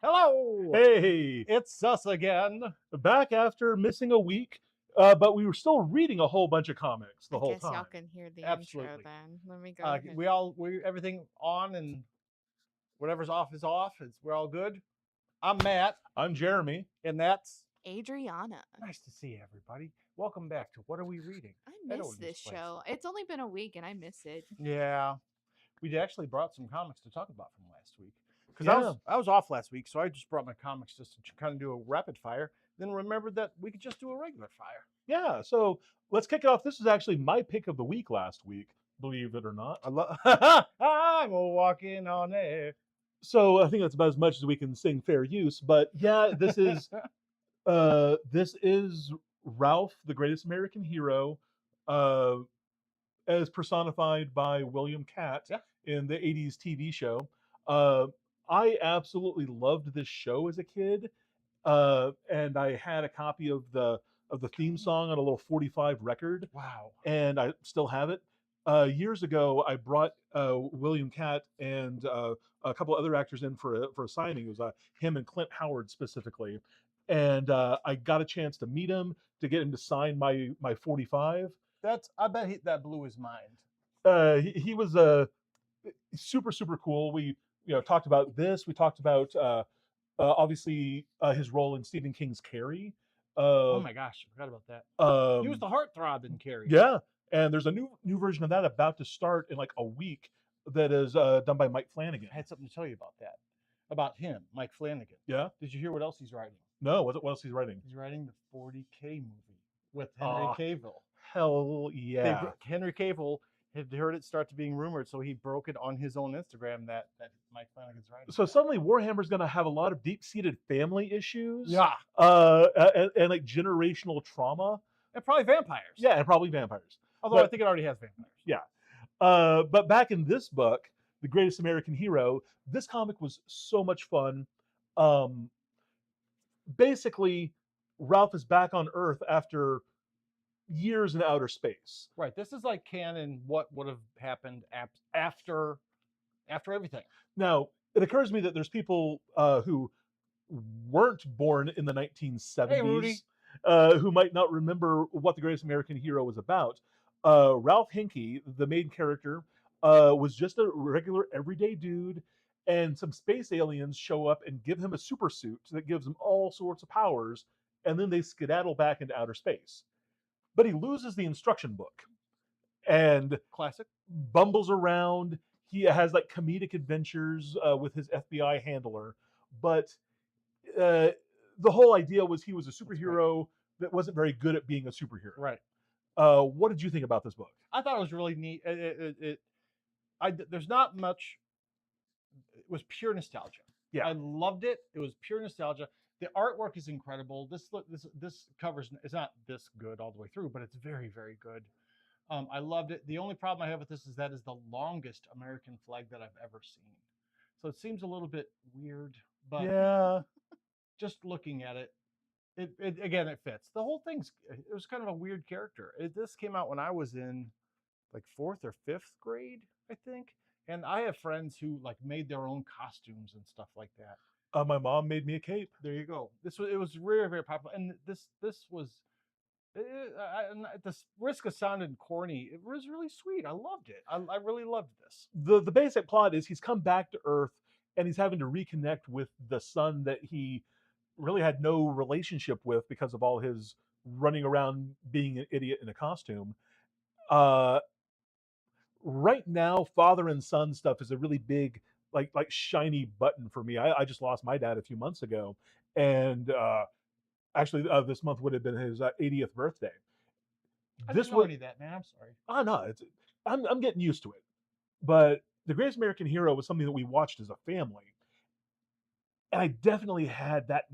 Hello! Hey, It's us again. back after missing a week, but we were still reading a whole bunch of comics the I whole guess time. y'all can hear the intro Absolutely. then. Let me go ahead. We everything on and whatever's off is off. We're all good. I'm Matt, I'm Jeremy. and that's Adriana. nice to see everybody. Welcome back to What Are We Reading? I know miss this place. show. It's only been a week and I miss it. Yeah, we actually brought some comics to talk about from last week because Yeah. I was off last week, so I just brought my comics just to kind of do a rapid fire. Then remembered that we could just do a regular fire. Yeah, so let's kick it off. This was actually my pick of the week last week, believe it or not. I'm walking on air. So I think that's about as much as we can sing fair use. But yeah, this is Ralph, the Greatest American Hero, uh, as personified by William Catt Yeah. in the 80s TV show. Uh, I absolutely loved this show as a kid, and I had a copy of the theme song on a little 45 record, Wow. and I still have it. Years ago, I brought William Catt and a couple other actors in for a signing. It was him and Clint Howard specifically, and I got a chance to meet him to get him to sign my 45. I bet that blew his mind. He was super cool. We talked about this. We talked about obviously his role in Stephen King's Carrie. Oh my gosh, I forgot about that. He was the heartthrob in Carrie. Yeah, and there's a new version of that about to start in like a week that is done by Mike Flanagan. I had something to tell you about that. About him, Mike Flanagan. Yeah. Did you hear what else he's writing? No, what else he's writing? He's writing the 40K movie with Henry Cavill. Hell yeah. Henry Cavill had heard it start to being rumored, so he broke it on his own Instagram that Mike Flanagan's writing. So suddenly Warhammer's going to have a lot of deep-seated family issues. Yeah. And like generational trauma. And probably vampires. Yeah, and probably vampires. Although I think it already has vampires. Yeah. But back in this book, The Greatest American Hero, this comic was so much fun. Basically, Ralph is back on Earth after years in outer space. Right. This is like canon. What would have happened after everything? Now, it occurs to me that there's people who weren't born in the 1970s, Hey, Rudy. Who might not remember what The Greatest American Hero was about. Ralph Hinkey, the main character, was just a regular everyday dude, and some space aliens show up and give him a super suit that gives him all sorts of powers, and then they skedaddle back into outer space. But he loses the instruction book and Classic. bumbles around. He has like comedic adventures with his FBI handler, but the whole idea was he was a superhero that wasn't very good at being a superhero. Right. What did you think about this book? I thought it was really neat. There's not much. It was pure nostalgia. Yeah. I loved it. It was pure nostalgia. The artwork is incredible. This covers is not this good all the way through, but it's very, very good. I loved it. The only problem I have with this is that is the longest American flag that I've ever seen. So it seems a little bit weird, but Yeah. just looking at it, it fits. The whole it was kind of a weird character. This came out when I was in like 4th or 5th grade, I think. And I have friends who like made their own costumes and stuff like that. My mom made me a cape. There you go. It was very, very popular, and this was. At the risk of sounding corny, it was really sweet. I loved it. I really loved this. The basic plot is he's come back to Earth and he's having to reconnect with the son that he really had no relationship with because of all his running around being an idiot in a costume. Right now, father and son stuff is a really big, like shiny button for me. I just lost my dad a few months ago, and actually this month would have been his 80th birthday. I didn't know any of that, man. I'm sorry. Oh no, I'm getting used to it. But The Greatest American Hero was something that we watched as a family, and I definitely had that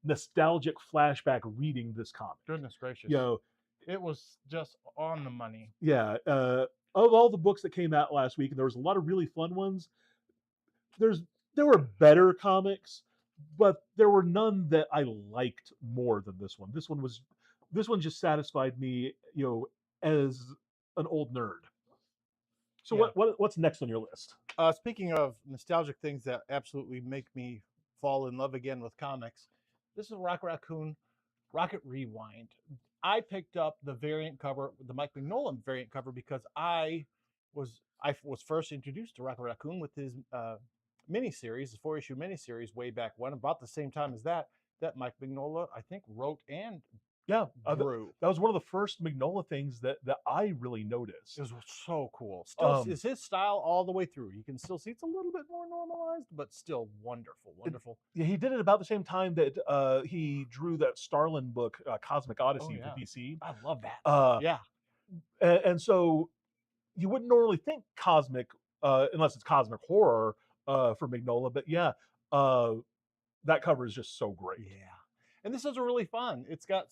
nostalgic flashback reading this comic. Goodness gracious! It was just on the money. Yeah. Of all the books that came out last week, and there was a lot of really fun ones. There were better comics, but there were none that I liked more than this one. This one just satisfied me, as an old nerd. So Yeah. what's next on your list? Speaking of nostalgic things that absolutely make me fall in love again with comics. This is Rocket Raccoon, Rocket Rewind. I picked up the variant cover, the Mike Mignola variant cover, because I was first introduced to Rocket Raccoon with his miniseries, his 4-issue miniseries way back when, about the same time as that Mike Mignola, I think, wrote and Yeah, drew. that was one of the first Mignola things that I really noticed. It was so cool. Still Um, is his style all the way through. You can still see it's a little bit more normalized, but still wonderful, wonderful. Yeah, he did it about the same time that he drew that Starlin book, Cosmic Odyssey, yeah. for DC. I love that. Uh, Yeah. and so you wouldn't normally think cosmic, unless it's cosmic horror for Mignola. But yeah, that cover is just so great. Yeah. And this is really fun. It's got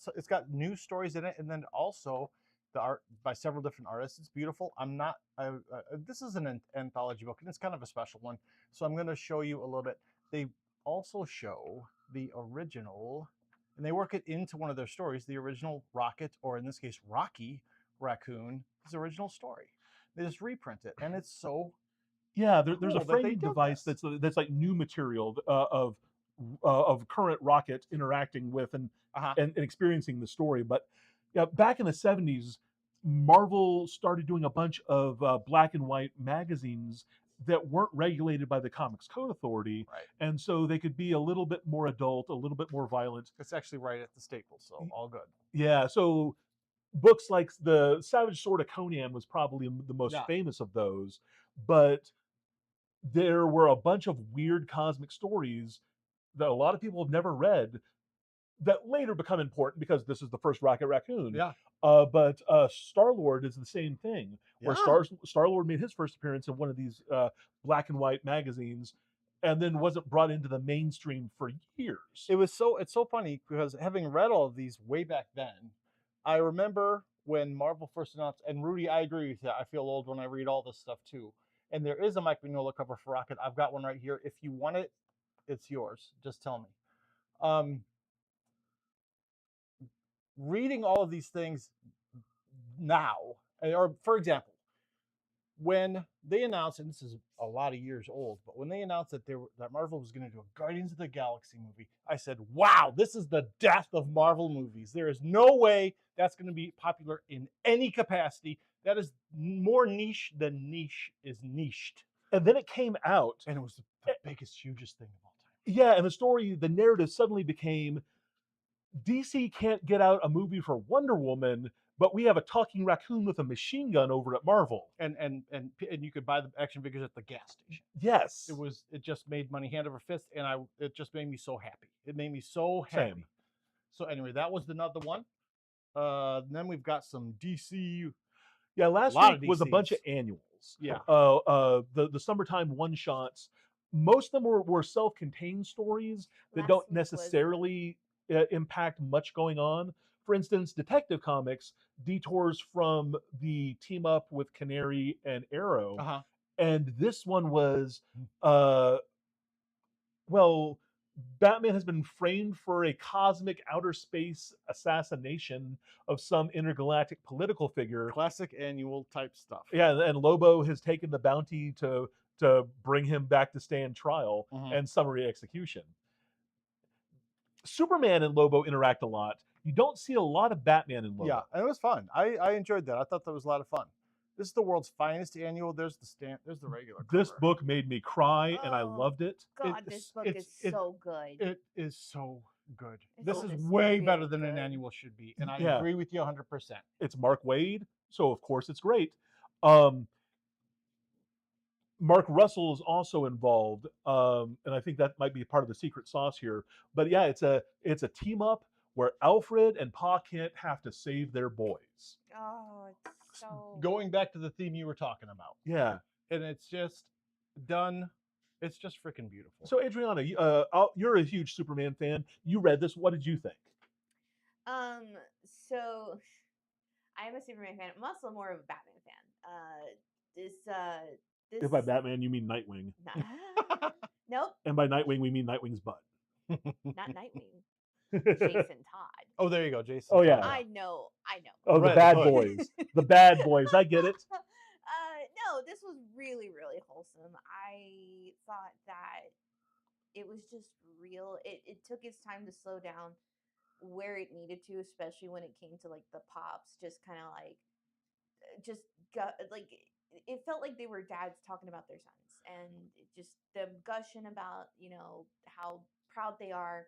new stories in it, and then also the art by several different artists. It's beautiful. This is an anthology book, and it's kind of a special one. So I'm going to show you a little bit. They also show the original, and they work it into one of their stories, the original Rocket, or in this case, Rocky Raccoon, his original story. They just reprint it, and it's so Yeah, there's cool a that they framing did device this. that's like new material of current Rocket interacting with and experiencing the story. But yeah, back in the 70s, Marvel started doing a bunch of black and white magazines that weren't regulated by the Comics Code Authority, Right. and so they could be a little bit more adult, a little bit more violent. It's actually right at the Staples, so all good. Yeah, so books like the Savage Sword of Conan was probably the most Yeah. famous of those, but there were a bunch of weird cosmic stories that a lot of people have never read that later become important because this is the first Rocket Raccoon. Yeah. But Star-Lord is the same thing, where Yeah. Star-Lord made his first appearance in one of these black and white magazines and then wasn't brought into the mainstream for years. It's so funny because having read all of these way back then, I remember when Marvel first announced, and Rudy, I agree with you. I feel old when I read all this stuff too. And there is a Mike Mignola cover for Rocket. I've got one right here. If you want it, it's yours. Just tell me. Reading all of these things now, or for example, when they announced, and this is a lot of years old, but when they announced that Marvel was going to do a Guardians of the Galaxy movie, I said, "Wow, this is the death of Marvel movies. There is no way that's going to be popular in any capacity. That is more niche than niche is niched." And then it came out, and it was the biggest, hugest thing of all time. Yeah, and the narrative suddenly became, DC can't get out a movie for Wonder Woman, but we have a talking raccoon with a machine gun over at Marvel. And you could buy the action figures at the gas station. Yes. It just made money hand over fist, and it just made me so happy. It made me so happy. Same. So anyway, that was another one. Then we've got some DC. Yeah, last week was a bunch of annuals. Yeah. The summertime one shots. Most of them were self-contained stories that don't necessarily impact much going on. For instance, Detective Comics detours from the team up with Canary and Arrow, and this one was, Batman has been framed for a cosmic outer space assassination of some intergalactic political figure. Classic annual type stuff. Yeah, and Lobo has taken the bounty to bring him back to stand trial and summary execution. Superman and Lobo interact a lot. You don't see a lot of Batman and Lobo. Yeah, and it was fun. I enjoyed that. I thought that was a lot of fun. This is the world's finest annual. There's the regular cover. This book made me cry, and I loved it. God, this book is so good. It is so good. This is way better than an annual should be, and I agree with you 100%. It's Mark Waid, so of course it's great. Mark Russell is also involved, and I think that might be part of the secret sauce here. But yeah, it's a team up where Alfred and Pa Kent have to save their boys. Oh, it's so... Going back to the theme you were talking about. Yeah. And it's just done. It's just freaking beautiful. So Adriana, you're a huge Superman fan. You read this. What did you think? So I am a Superman fan. I'm also more of a Batman fan. If by Batman you mean Nightwing. Nope. And by Nightwing we mean Nightwing's butt. Not Nightwing. Jason Todd. Oh, there you go, Jason. Oh yeah. I know. Oh, the bad boys. The bad boys. I get it. No, this was really, really wholesome. I thought that it was just real. It took its time to slow down where it needed to, especially when it came to like the pops, just kind of like just got like it felt like they were dads talking about their sons, and just them gushing about how proud they are.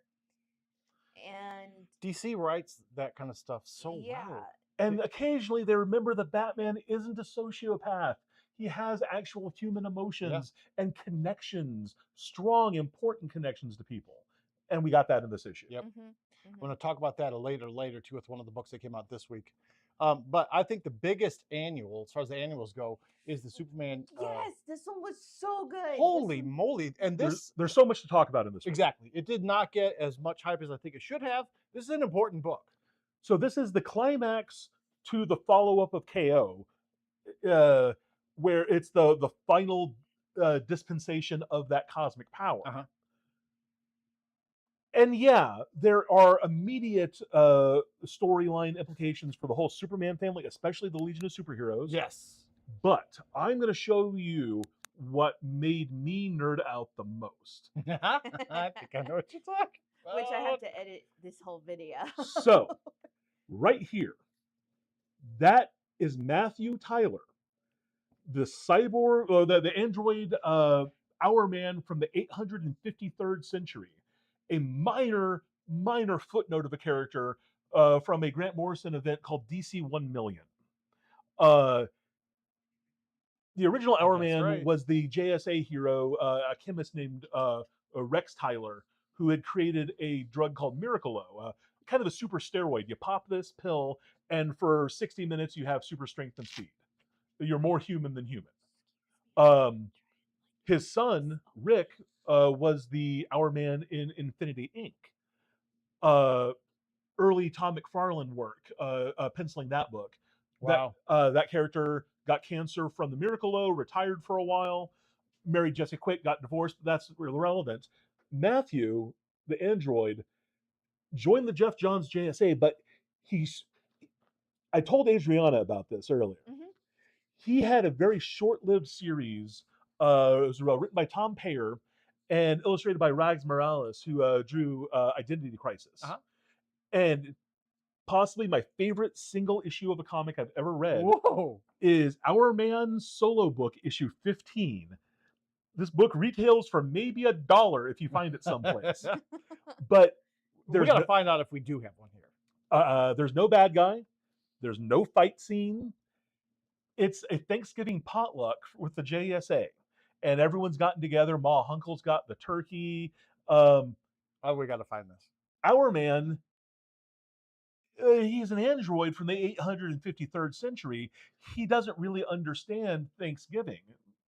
And DC writes that kind of stuff so yeah, well. And occasionally they remember that Batman isn't a sociopath. He has actual human emotions and connections, strong, important connections to people. And we got that in this issue. Yep. hmm I'm going to talk about that later too with one of the books that came out this week. But I think the biggest annual, as far as the annuals go, is the Superman. yes, this one was so good. Holy moly! And this There's so much to talk about in this one. exactly, it did not get as much hype as I think it should have. This is an important book. So this is the climax to the follow-up of KO, where it's the final dispensation of that cosmic power. Uh-huh. And yeah, there are immediate storyline implications for the whole Superman family, especially the Legion of Superheroes. Yes. But I'm going to show you what made me nerd out the most. I think I know what you're talking about. Which I have to edit this whole video. So, right here, that is Matthew Tyler, the cyborg, or the android Hour Man from the 853rd century, a minor footnote of a character from a Grant Morrison event called DC 1 Million. The original Hour That's Man right. was the JSA hero, a chemist named Rex Tyler, who had created a drug called Miracle-O, kind of a super steroid. You pop this pill, and for 60 minutes, you have super strength and speed. You're more human than human. His son, Rick, was the Hour Man in Infinity Inc. Early Tom McFarlane work, penciling that book. Wow. That character got cancer from the Miracle-O, retired for a while, married Jesse Quick, got divorced, but that's irrelevant. Matthew, the android, joined the Jeff Johns JSA, but I told Adriana about this earlier. Mhm. He had a very short-lived series. It was written by Tom Payer and illustrated by Rags Morales, who drew Identity Crisis. Uh-huh. And possibly my favorite single issue of a comic I've ever read Whoa. is Hour Man's solo book, issue 15. This book retails for maybe $1 if you find it someplace. But We got to find out if we do have one here. there's no bad guy. There's no fight scene. It's a Thanksgiving potluck with the JSA. And everyone's gotten together. Ma Hunkle's got the turkey. Oh, we got to find this. Hour Man, he's an android from the 853rd century. He doesn't really understand Thanksgiving.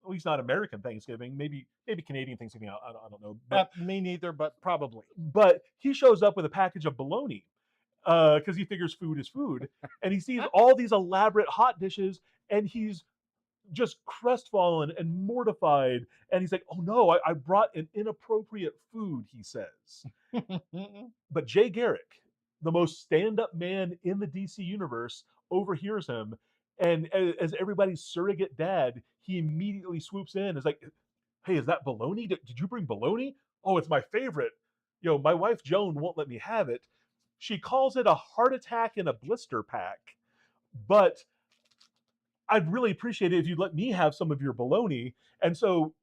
At least not American Thanksgiving. Maybe Canadian Thanksgiving. I don't know. But, Me neither, but probably. but he shows up with a package of bologna because he figures food is food. And he sees all these elaborate hot dishes, and he's just crestfallen and mortified. And he's like, oh no, I brought an inappropriate food, he says. But Jay Garrick, the most stand-up man in the DC universe, overhears him, and as everybody's surrogate dad, he immediately swoops in. Is like, "Hey, is that bologna? Did you bring bologna? Oh, it's my favorite. My wife Joan won't let me have it. She calls it a heart attack in a blister pack, but I'd really appreciate it if you'd let me have some of your bologna." And so,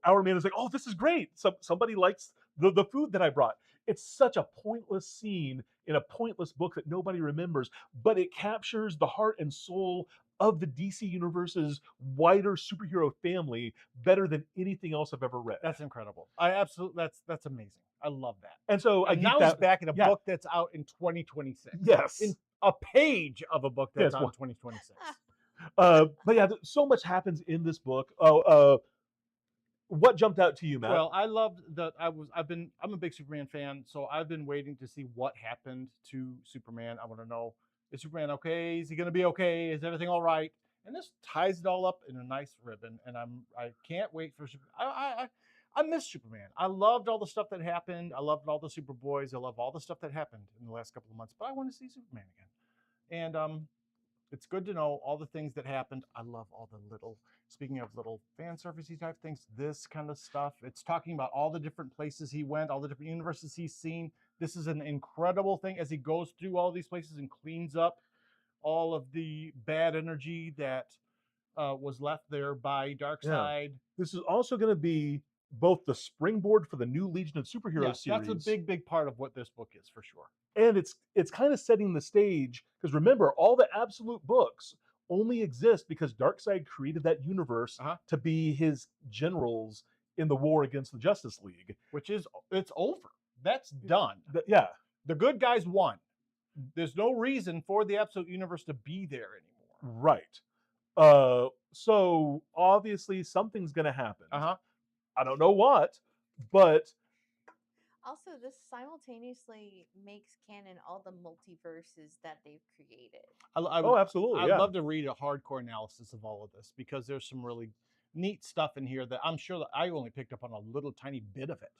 Hour Man is like, "Oh, this is great. Somebody likes the food that I brought." It's such a pointless scene in a pointless book that nobody remembers, but it captures the heart and soul of the DC Universe's wider superhero family better than anything else I've ever read. That's incredible. I absolutely, that's amazing. I love that. And so I And geek now that. he's back in a yeah. book that's out in 2026. Yes. In a page of a book that's Yes, out well- in 2026. But yeah, so much happens in this book. What jumped out to you, Matt? Well, I loved that. I'm a big Superman fan, so I've been waiting to see what happened to Superman. I want to know, is Superman okay? Is he going to be okay? Is everything all right? And this ties it all up in a nice ribbon, and I can't wait for I miss Superman. I loved all the stuff that happened. I loved all the Superboys. I love all the stuff that happened in the last couple of months, but I want to see Superman again. And It's good to know all the things that happened. I love all the little, speaking of little fan servicey type things, this kind of stuff. It's talking about all the different places he went, all the different universes he's seen. This is an incredible thing as he goes through all these places and cleans up all of the bad energy that was left there by Darkseid. This is also going to be both the springboard for the new Legion of Superheroes Yes, series. that's a big part of what this book is for sure. And it's kind of setting the stage because remember, all the Absolute books only exist because Darkseid created that universe to be his generals in the war against the Justice League. Which is, it's over. That's done. Yeah. The good guys won. There's no reason for the Absolute Universe to be there anymore. Right. So obviously something's going to happen. I don't know what, but Also, this simultaneously makes canon all the multiverses that they've created. oh, absolutely. I'd love to read a hardcore analysis of all of this because there's some really neat stuff in here that I'm sure that I only picked up on a little tiny bit of it.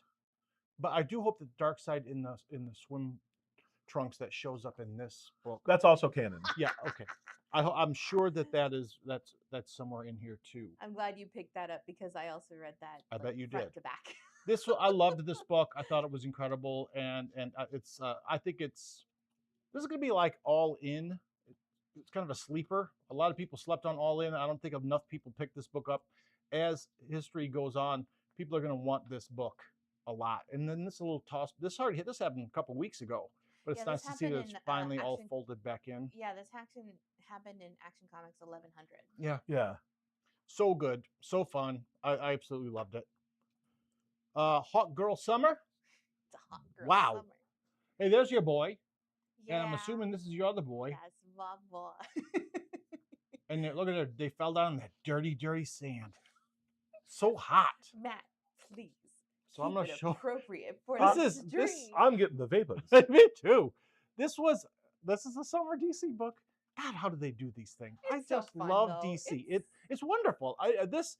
But I do hope that Darkseid in the swim trunks that shows up in this book. That's also canon. Yeah, okay. I'm sure that's somewhere in here too. I'm glad you picked that up because I also read that. I bet you front did. to back. I loved this book. I thought it was incredible, and it's I think this is going to be like All In. It's kind of a sleeper. A lot of people slept on All In. I don't think enough people picked this book up. As history goes on, people are going to want this book a lot. And then this little toss. This happened a couple weeks ago, but it's nice to see that it's finally all folded back in. Yeah, this happened in Action Comics 1100. Yeah. So good, so fun. I absolutely loved it. Hot Girl Summer. It's a hot girl Wow. summer. Hey, there's your boy. Yeah. And I'm assuming this is your other boy. That's my boy. And look at her. They fell down in that dirty, dirty sand. So hot. Matt, please. So I'm gonna show. Appropriate for This this is stream. I'm getting the vapors. Me too. This is a summer DC book. God, how do they do these things? I It's so just fun, love though. DC. It's wonderful. This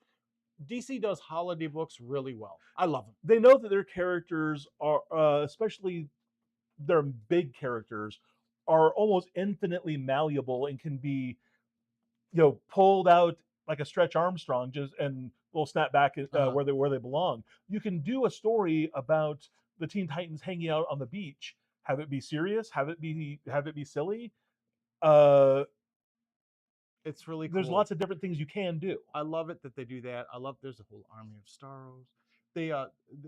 DC does holiday books really well. I love them. They know that their characters are, especially their big characters, are almost infinitely malleable and can be, pulled out like a Stretch Armstrong and will snap back where they belong. You can do a story about the Teen Titans hanging out on the beach, have it be serious, have it be silly. It's really cool. There's lots of different things you can do. I love it that they do that. I love there's a whole army of Starros.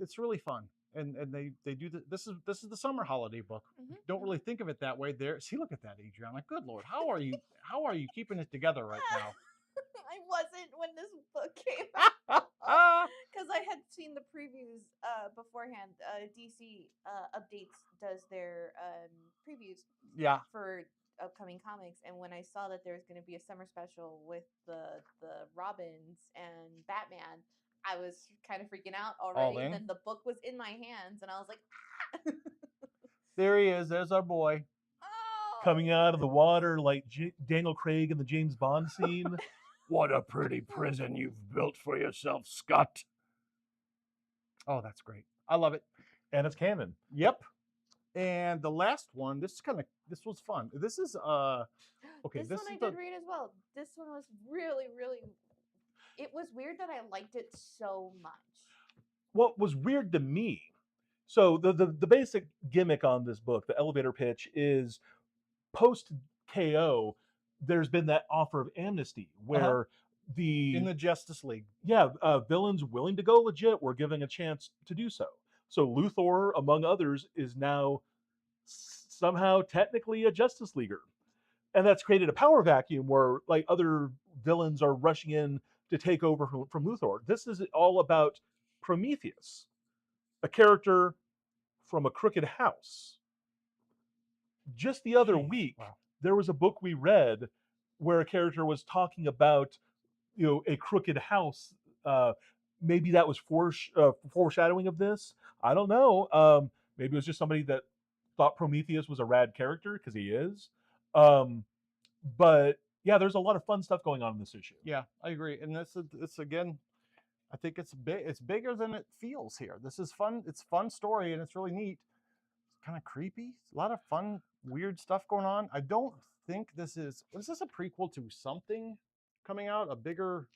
It's really fun. And they do this is the summer holiday book. Don't really think of it that way. See, look at that, Adriana. Good Lord. How are you keeping it together right now? I wasn't when this book came out because I had seen the previews beforehand. DC Updates does their previews for upcoming comics, and when I saw that there was going to be a summer special with the Robins and Batman, I was kind of freaking out already. And then the book was in my hands, and I was like, ah! There he is. There's our boy. Oh! Coming out of the water like Daniel Craig in the James Bond scene. What a pretty prison you've built for yourself, Scott. Oh, that's great. I love it. And it's canon. Yep. And the last one, this was fun. This is okay. This one I did read as well. This one was really, really. It was weird that I liked it so much. What was weird to me, so the basic gimmick on this book, the elevator pitch, is post KO. There's been that offer of amnesty where in the Justice League, villains willing to go legit were given a chance to do so. So Luthor, among others, is now somehow technically a Justice Leaguer, and that's created a power vacuum where like other villains are rushing in to take over from Luthor. This is all about Prometheus, a character from a crooked house. Just the other week, there was a book we read where a character was talking about, a crooked house. Maybe that was foreshadowing of this. I don't know. Maybe it was just somebody that thought Prometheus was a rad character because he is. But yeah, there's a lot of fun stuff going on in this issue. Yeah, I agree. And it's again, I think it's big. It's bigger than it feels here. This is fun. It's a fun story, and it's really neat. It's kind of creepy. A lot of fun, weird stuff going on. I don't think this is this a prequel to something coming out, a bigger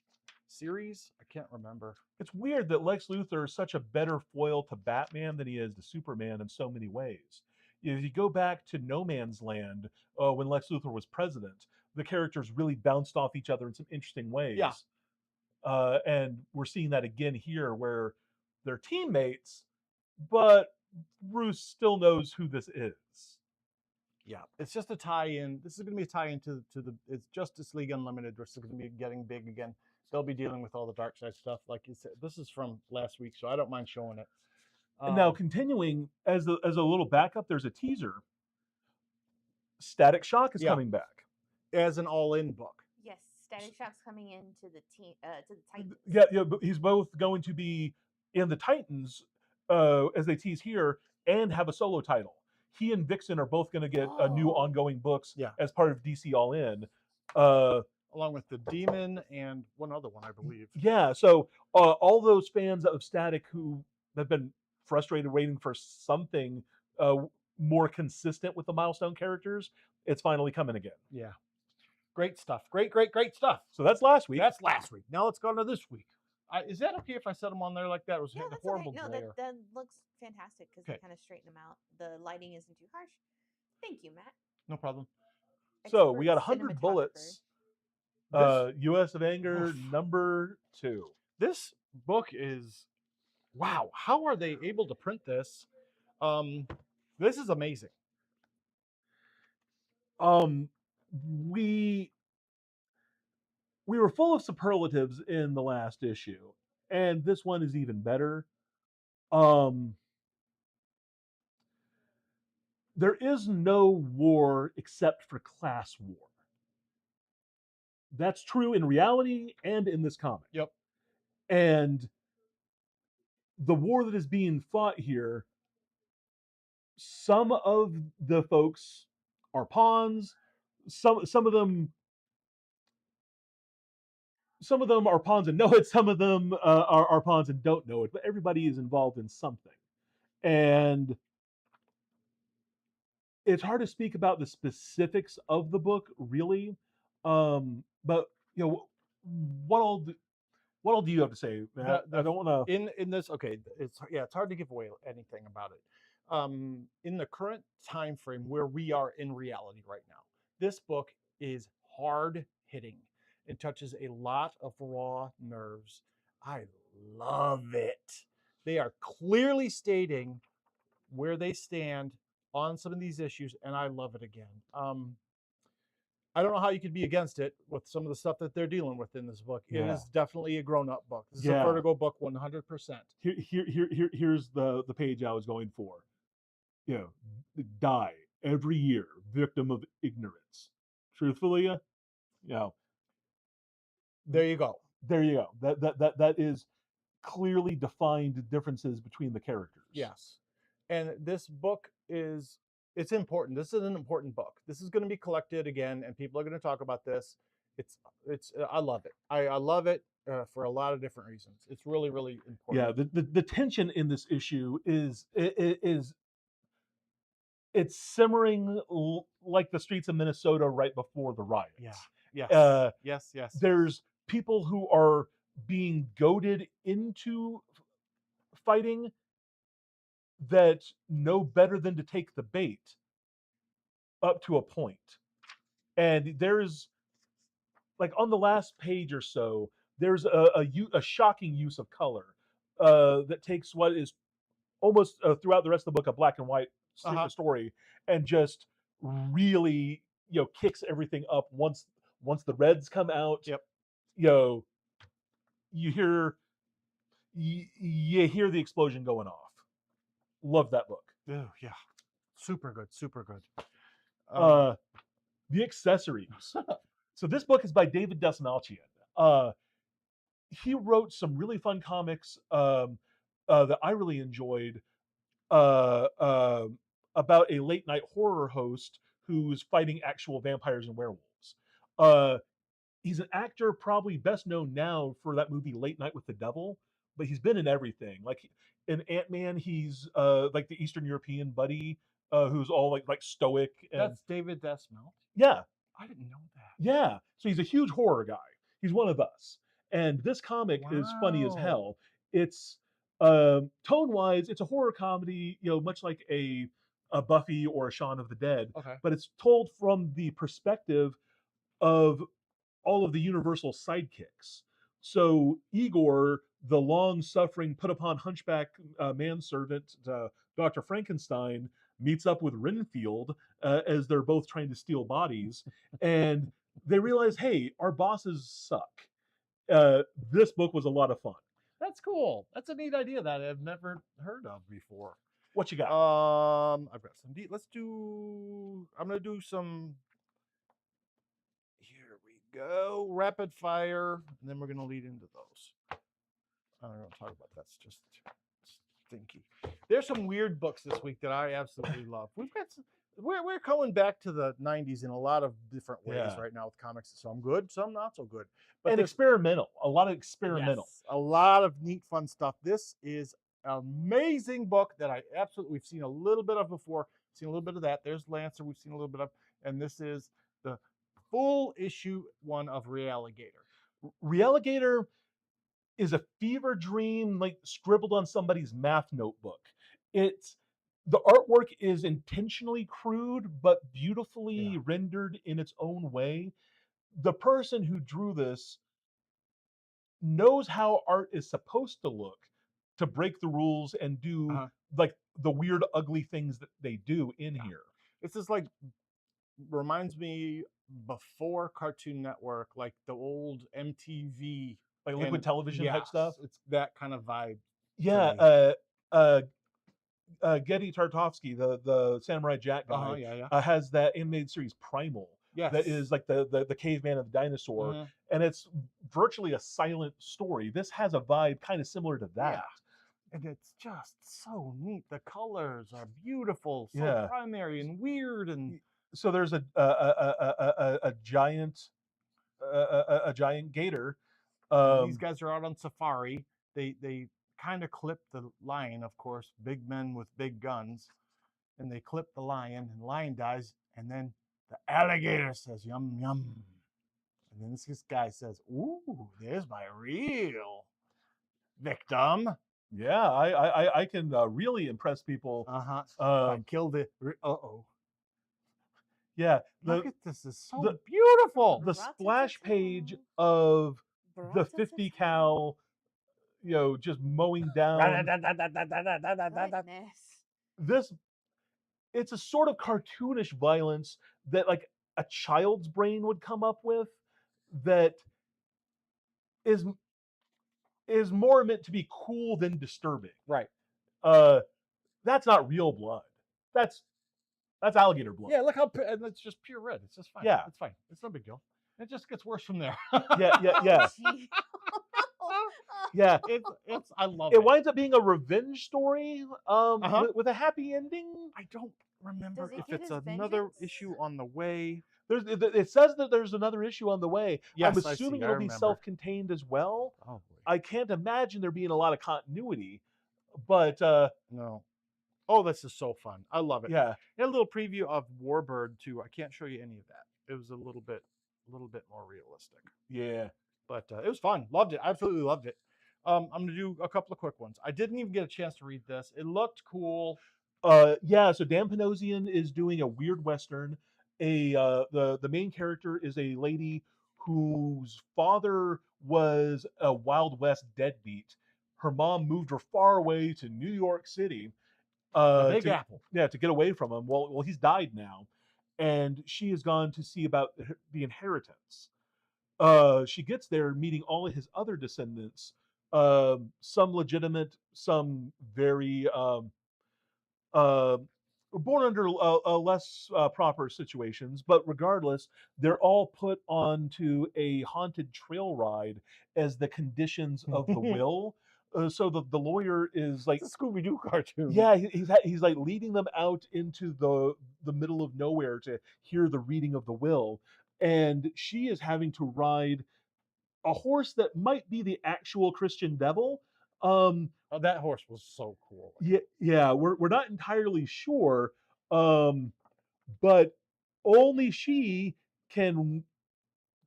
series? I can't remember. It's weird that Lex Luthor is such a better foil to Batman than he is to Superman in so many ways. If you go back to No Man's Land, when Lex Luthor was president, the characters really bounced off each other in some interesting ways. Yeah. And we're seeing that again here, where they're teammates, but Bruce still knows who this is. Yeah, it's just a tie-in. This is going to be a tie-in to the it's Justice League Unlimited, which is going to be getting big again. They'll be dealing with all the dark side stuff. Like you said, this is from last week, so I don't mind showing it. And now, continuing as a little backup, there's a teaser. Static Shock is Yeah. coming back. as an all-in book. Yes, Static Shock's coming into the team to the Titans. Yeah, but he's both going to be in the Titans, as they tease here, and have a solo title. He and Vixen are both going to get new Oh. ongoing books Yeah. as part of DC All In. Along with the Demon and one other one, I believe. Yeah, so all those fans of Static who have been frustrated waiting for something more consistent with the Milestone characters, it's finally coming again. Yeah. Great stuff. Great stuff. So that's last week. That's last week. Now let's go on to this week. Is that okay if I set them on there like that? It was Yeah, a that's horrible okay. No, glare. that looks fantastic because Okay. they kind of straighten them out. The lighting isn't too harsh. Thank you, Matt. No problem. So we got Expert 100 cinematographer. bullets. U.S. of Anger Oof. number 2. This book is, wow, how are they able to print this? This is amazing. We were full of superlatives in the last issue, and this one is even better. There is no war except for class war. That's true in reality and in this comic. Yep. And the war that is being fought here, some of the folks are pawns, some of them are pawns and know it, some of them are pawns and don't know it, but everybody is involved in something. And it's hard to speak about the specifics of the book, really. But you know, what all do you have to say, Matt? I don't want to. In this, okay, it's hard to give away anything about it. In the current time frame where we are in reality right now, this book is hard hitting. It touches a lot of raw nerves. I love it. They are clearly stating where they stand on some of these issues, and I love it again. I don't know how you could be against it with some of the stuff that they're dealing with in this book. It Yeah. is definitely a grown-up book. This is Yeah. a Vertigo book, 100%. Here's the page I was going for. You know, die every year, victim of ignorance. Truthfully, you know, There you go. there you go. That is clearly defined differences between the characters. Yes. And this book it's important. This is an important book. This is going to be collected again, and people are going to talk about this. I love it. I love it for a lot of different reasons. It's really, really important. Yeah, the tension in this issue is it's simmering like the streets of Minnesota right before the riot. Yeah. Yes. Yes. There's people who are being goaded into fighting that know better than to take the bait up to a point. And there's, like, on the last page or so, there's a shocking use of color that takes what is almost throughout the rest of the book a black and white story, and just really, you know, kicks everything up once the reds come out. Yep. You know, you hear the explosion going off. Love that book. Oh, yeah. Super good. Super good. The accessories. So this book is by David Dastmalchian. He wrote some really fun comics that I really enjoyed about a late night horror host who's fighting actual vampires and werewolves. He's an actor probably best known now for that movie Late Night with the Devil, but he's been in everything. Like in Ant-Man, he's like the Eastern European buddy who's all like stoic. And That's David Desmond. yeah. I didn't know that. Yeah, so he's a huge horror guy. He's one of us, and this comic is funny as Wow. hell. It's tone wise, it's a horror comedy, much like a Buffy or a Shaun of the Dead, Okay. but it's told from the perspective of all of the universal sidekicks. So Igor, the long-suffering, put-upon hunchback manservant, Dr. Frankenstein, meets up with Renfield as they're both trying to steal bodies, and they realize, hey, our bosses suck. This book was a lot of fun. That's cool. That's a neat idea that I've never heard of before. What you got? I've got some. Let's do. I'm gonna do some. Here we go. Rapid fire, and then we're gonna lead into those. I don't talk about that's just stinky. There's some weird books this week that I absolutely love. We've got some, we're coming back to the 90s in a lot of different ways Yeah. right now with comics. Some good, some not so good. But And there's experimental, a lot of experimental. yes, a lot of neat, fun stuff. This is an amazing book that we've seen a little bit of before. Seen a little bit of that. There's Lancer. We've seen a little bit of, and this is the full issue one of Realligator. Realligator is a fever dream like scribbled on somebody's math notebook. It's the artwork is intentionally crude but beautifully rendered in its own way. The person who drew this knows how art is supposed to look to break the rules and do like the weird ugly things that they do in here. This is like reminds me before Cartoon Network, like the old MTV, like liquid television type stuff. It's that kind of vibe. Yeah, Getty Tartovsky, the Samurai Jack guy, has that animated series Primal. Yes. That is like the caveman and the dinosaur, and it's virtually a silent story. This has a vibe kind of similar to that. Yeah. And it's just so neat. The colors are beautiful, so primary and weird, and so there's a giant gator. These guys are out on safari. They kind of clip the lion, of course, big men with big guns, and they clip the lion, and the lion dies, and then the alligator says, yum, yum. And then this guy says, ooh, there's my real victim. Yeah, I can really impress people. I killed it. Yeah, look at this. Is so beautiful. The splash page of the 50 cal, just mowing down. This, it's a sort of cartoonish violence that like a child's brain would come up with that is more meant to be cool than disturbing. Right. That's not real blood. That's alligator blood. Yeah, look how and it's just pure red. It's just fine. Yeah, it's fine. It's no big deal. It just gets worse from there. yeah. Yeah, it's I love it. It winds up being a revenge story with a happy ending. I don't remember if it's another issue on the way. It says that there's another issue on the way. Yes, I'm assuming it'll be self-contained as well. Oh, I can't imagine there being a lot of continuity, but no. Oh, this is so fun. I love it. Yeah. And a little preview of Warbird too. I can't show you any of that. It was a little bit more realistic. Yeah. But it was fun. Loved it. Absolutely loved it. I'm going to do a couple of quick ones. I didn't even get a chance to read this. It looked cool. Yeah, so Dan Panosian is doing a weird Western. The main character is a lady whose father was a Wild West deadbeat. Her mom moved her far away to New York City. Big Apple. Yeah, to get away from him. Well, he's died now, and she has gone to see about the inheritance. She gets there, meeting all of his other descendants, some legitimate, some very born under less proper situations, but regardless, they're all put onto a haunted trail ride as the conditions of the will. So the lawyer is like a Scooby-Doo cartoon. Yeah, he's like leading them out into the middle of nowhere to hear the reading of the will, and she is having to ride a horse that might be the actual Christian devil. That horse was so cool. Yeah, we're not entirely sure, but only she can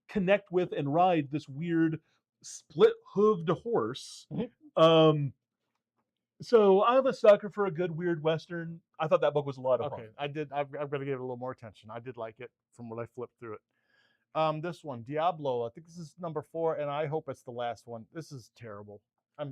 connect with and ride this weird split-hooved horse. Mhm. So I'm a sucker for a good weird Western. I thought that book was a lot of fun. Okay, I did. I'm going to give it a little more attention. I did like it from when I flipped through it. This one, Diablo. I think this is number 4, and I hope it's the last one. This is terrible.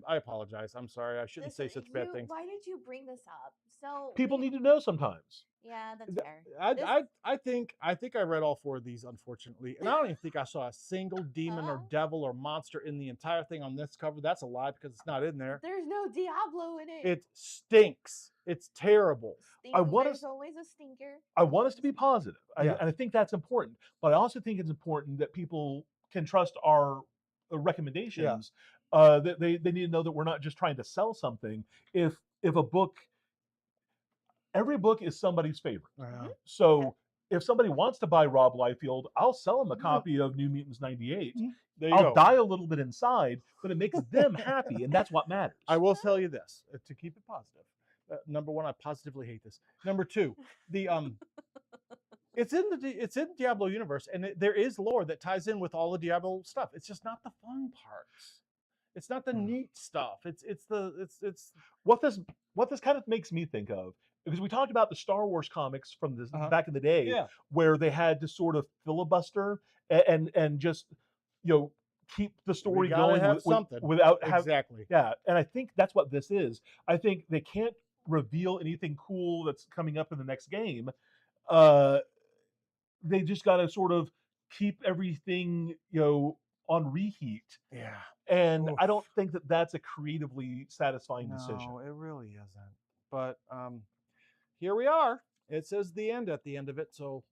I apologize. I'm sorry. I shouldn't say such bad things. Why did you bring this up? So People need to know sometimes. Yeah, that's Th- fair. I think I read all 4 of these, unfortunately, and I don't even think I saw a single demon or Huh? devil or monster in the entire thing on this cover. That's a lie because it's not in there. There's no Diablo in it. It stinks. It's terrible. I want There's us- always a stinker. I want us to be positive, Yeah. and I think that's important. But I also think it's important that people can trust our recommendations. That they need to know that we're not just trying to sell something. If a book, every book is somebody's favorite. So if somebody wants to buy Rob Liefeld, I'll sell them a copy of New Mutants '98. There you I'll go. die a little bit inside, but it makes them happy, and that's what matters. I will tell you this to keep it positive. Number 1, I positively hate this. Number 2, the it's in Diablo universe, and there is lore that ties in with all the Diablo stuff. It's just not the fun parts. It's not the neat stuff. It's what this kind of makes me think of, because we talked about the Star Wars comics from this back in the day, yeah. where they had to sort of filibuster and just keep the story gotta going have something. without having Exactly. and I think that's what this is. I think they can't reveal anything cool that's coming up in the next game. They just got to sort of keep everything on reheat. Yeah. And Oof. I don't think that that's a creatively satisfying decision. No, it really isn't. But here we are. It says the end at the end of it. So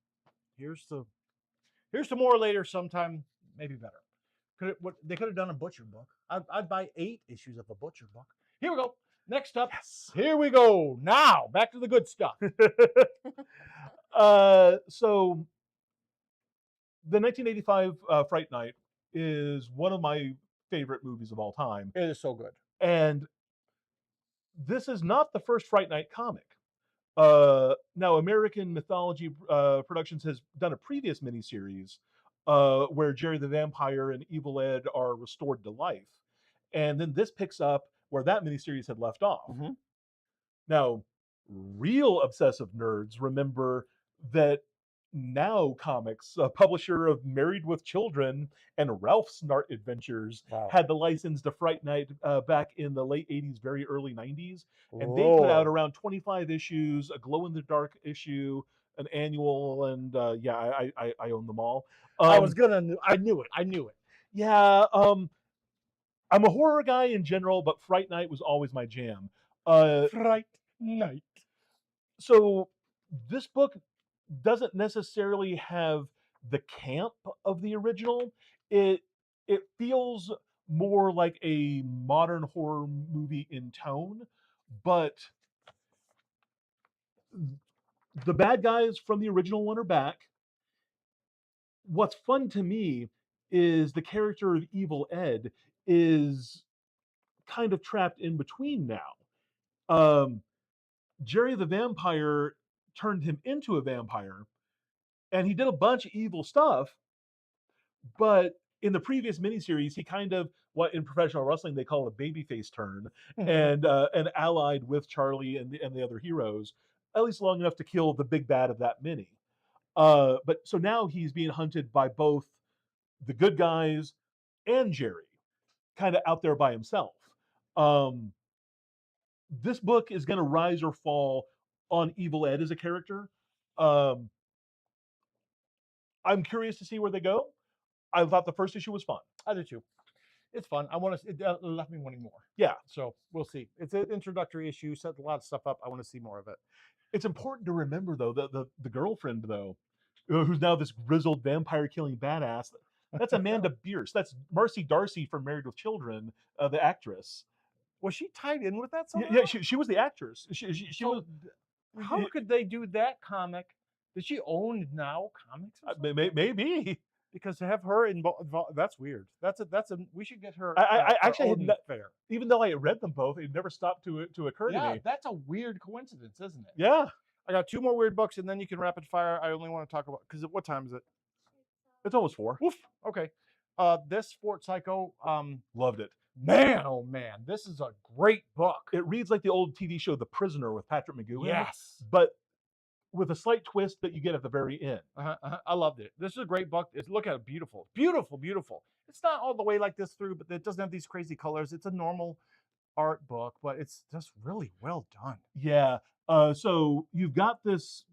here's to more later sometime, maybe better. They could have done a Butcher book. I'd buy 8 issues of a Butcher book. Here we go. Next up. Yes. Here we go. Now back to the good stuff. So the 1985 Fright Night is one of my favorite movies of all time. It is so good. And this is not the first Fright Night comic. Now, American Mythology Productions has done a previous miniseries where Jerry the Vampire and Evil Ed are restored to life. And then this picks up where that miniseries had left off. Mhm. Now, real obsessive nerds remember that Now Comics, a publisher of Married with Children and Ralph's Nart Adventures, Wow. had the license to Fright Night back in the late 80s, very early 90s. And they put out around 25 issues, a glow-in-the-dark issue, an annual, and I own them all. I knew it. Yeah, I'm a horror guy in general, but Fright Night was always my jam. Fright Night. So this book doesn't necessarily have the camp of the original. It feels more like a modern horror movie in tone, but the bad guys from the original one are back. What's fun to me is the character of Evil Ed is kind of trapped in between now. Jerry the Vampire turned him into a vampire, and he did a bunch of evil stuff, but in the previous miniseries, he kind of, what in professional wrestling they call a babyface turn, and allied with Charlie and the other heroes, at least long enough to kill the big bad of that mini. But so now he's being hunted by both the good guys and Jerry, kind of out there by himself. This book is going to rise or fall on Evil Ed as a character. I'm curious to see where they go. I thought the first issue was fun. I did too. It's fun. It left me wanting more. Yeah. So we'll see. It's an introductory issue. Set a lot of stuff up. I want to see more of it. It's important to remember, though, that the girlfriend, though, who's now this grizzled vampire killing badass, that's Amanda Bierce. That's Marcy Darcy from Married with Children, the actress. Was she tied in with that somehow? Yeah, she was the actress. She was. How could they do that comic? Did she own Now Comics? Or something? Maybe. Because to have her involved, that's weird. That's a. We should get her. I actually had Odin fair. Even though I read them both, it never stopped to occur to Yeah, me. that's a weird coincidence, isn't it? Yeah. I got 2 more weird books, and then you can rapid fire. I only want to talk about because what time is it? It's almost 4. Woof. Okay. This Fort Psycho, Loved it. man, oh man, this is a great book. It reads like the old TV show The Prisoner with Patrick McGoohan. Yes. But with a slight twist that you get at the very end. I loved it. This is a great book. Look at it, beautiful, beautiful, beautiful. It's not all the way like this through, but it doesn't have these crazy colors. It's a normal art book, but it's just really well done. Yeah. So you've got this